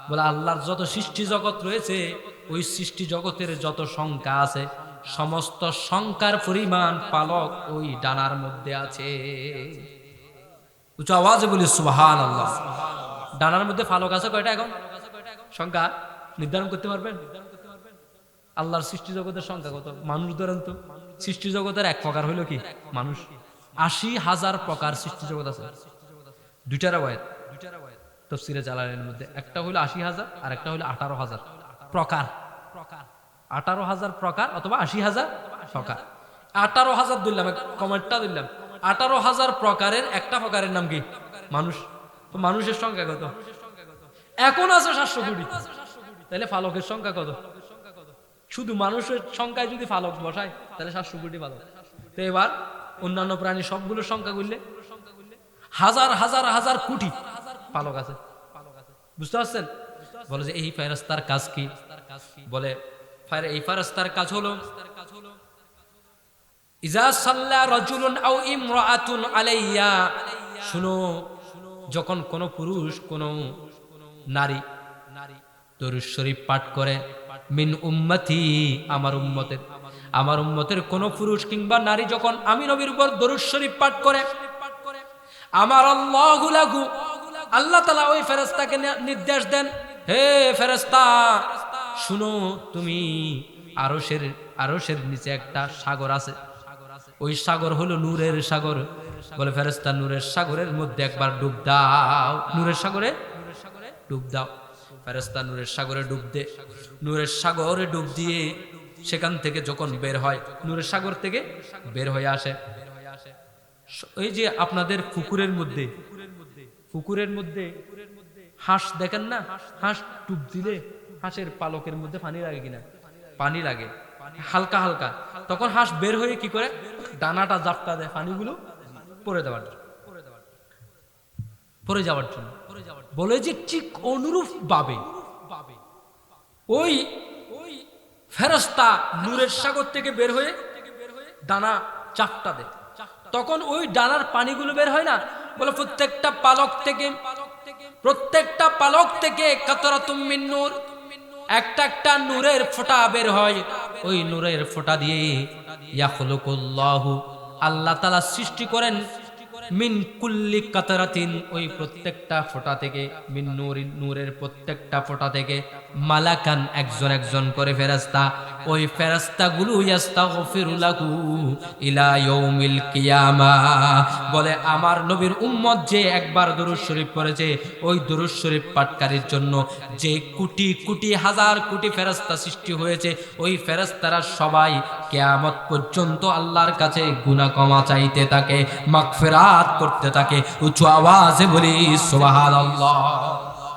A: বলে আল্লাহর যত সৃষ্টি জগৎ রয়েছে ওই সৃষ্টি জগতের যত সংখ্যা আছে সমস্ত সংখ্যার পরিমাণ পালক ওই ডানার মধ্যে আছে। উচ্চ আওয়াজে বলি সুবহানাল্লাহ। ডানার মধ্যে পালক আছে কয়টা এখন? সংখ্যা নির্ধারণ করতে পারবেন? আল্লাহর সৃষ্টি জগতের সংখ্যা কত? মানুষ ধরেন তো, সৃষ্টি জগতের এক প্রকার হইল কি? মানুষ। ৮০,০০০ প্রকার সৃষ্টি জগৎ আছে। দুইটা রাওয়ায়াত তাফসীরে জালালাইনের মধ্যে, একটা হইল ৮০,০০০ আর একটা হইল ১৮,০০০ প্রকার। ১৮,০০০ প্রকার অথবা ৮০,০০০ প্রকার। ১৮,০০০ দিলাম, কমেন্টটা দিলাম। ১৮,০০০ প্রকারের একটা প্রকারের নাম কি? মানুষ। তো মানুষের সংখ্যা কত? এখন আছে ৭০০ কোটি। তাহলে ফালকের সংখ্যা কত? শুধু মানুষের সংখ্যায় যদি ফালক বসায় তাহলে ৭০০ কোটি ফালক। তো এবার অন্যান্য প্রাণী সবগুলোর সংখ্যা করলে হাজার হাজার হাজার কোটি পালক আছে। বুঝতে পারছেন? বলে যে এই ফেরেশতার কাজ কি? বলে এই ফেরেশতার কাজ হলো ইজা সাল্লা রাজুলুন আও ইমরাআতুন আলাইয়া, শুনো, যখন কোন পুরুষ কোন নারী দরুদ শরীফ পাঠ করে, মিন উম্মতি, আমার উম্মতের কোন পুরুষ কিংবা নারী যখন আমি নবীর উপর দরুদ শরীফ পাঠ করে, আমার আল্লাহু লাহু, আল্লাহ তাআলা ওই ফেরেশতাকে নির্দেশ দেন, হে ফেরেশতা শুনো, তুমি আরশের নিচে একটা সাগর আছে, ওই সাগর হলো নূরের সাগর। বলে ফেরেশতা নূরের সাগরের মধ্যে একবার ডুব দাও, নূরের সাগরে ডুব দাও। ফেরেশতা নূরের সাগরে ডুব দে, নূরের সাগরে ডুব দিয়ে সেখান থেকে যখন বের হয়, নূরের সাগর থেকে বের হয়ে আসে, ওই যে আপনাদের পুকুরের মধ্যে হাঁস দেখেন না, হাঁস ডুব দিলে হাঁসের পালকের মধ্যে পানি লাগে কিনা? পানি লাগে হালকা হালকা। তখন হাঁস বের হয়ে কি করে? ডানাটা জাপটা দেয় পানিগুলো পড়ে যাওয়ার জন্য। বলে যে ঠিক অনুরূপ ভাবে ওই ফেরেশতা নূরের সাগর থেকে বের হয়ে ডানা চাপটা দেয়, তখন ওই ডানার পানিগুলো বের হয় না? বলে প্রত্যেকটা পালক থেকে কাতরাতুম মিন নূর, একটা নূরের ফোঁটা বের হয়। ওই নূরের ফোঁটা দিয়ে ইয়াখলুকুল্লাহু, আল্লাহ তাআলা সৃষ্টি করেন, মিন কুল্লি কাতরাতিন, ওই প্রত্যেকটা ফোঁটা থেকে, মিন নূরের প্রত্যেকটা ফোঁটা থেকে মালাকান, একজন করে ফেরেশতা। ওই ফেরেশতাগুলো ইস্তাগফিরু লাহু ইলা ইয়াউমিল কিয়ামাহ। বলে আমার নবীর উম্মত যে একবার দরুদ শরীফ পড়েছে, ওই দরুদ শরীফ পাঠকারীর জন্য যে কোটি কোটি হাজার কোটি ফেরেশতা সৃষ্টি হয়েছে, ওই ফেরেশতারা সবাই কিয়ামত পর্যন্ত আল্লাহর কাছে গুনাহ ক্ষমা চাইতে থাকে, মাগফিরাত করতে থাকে। উচ্চ আওয়াজে বলি সুবহানাল্লাহ।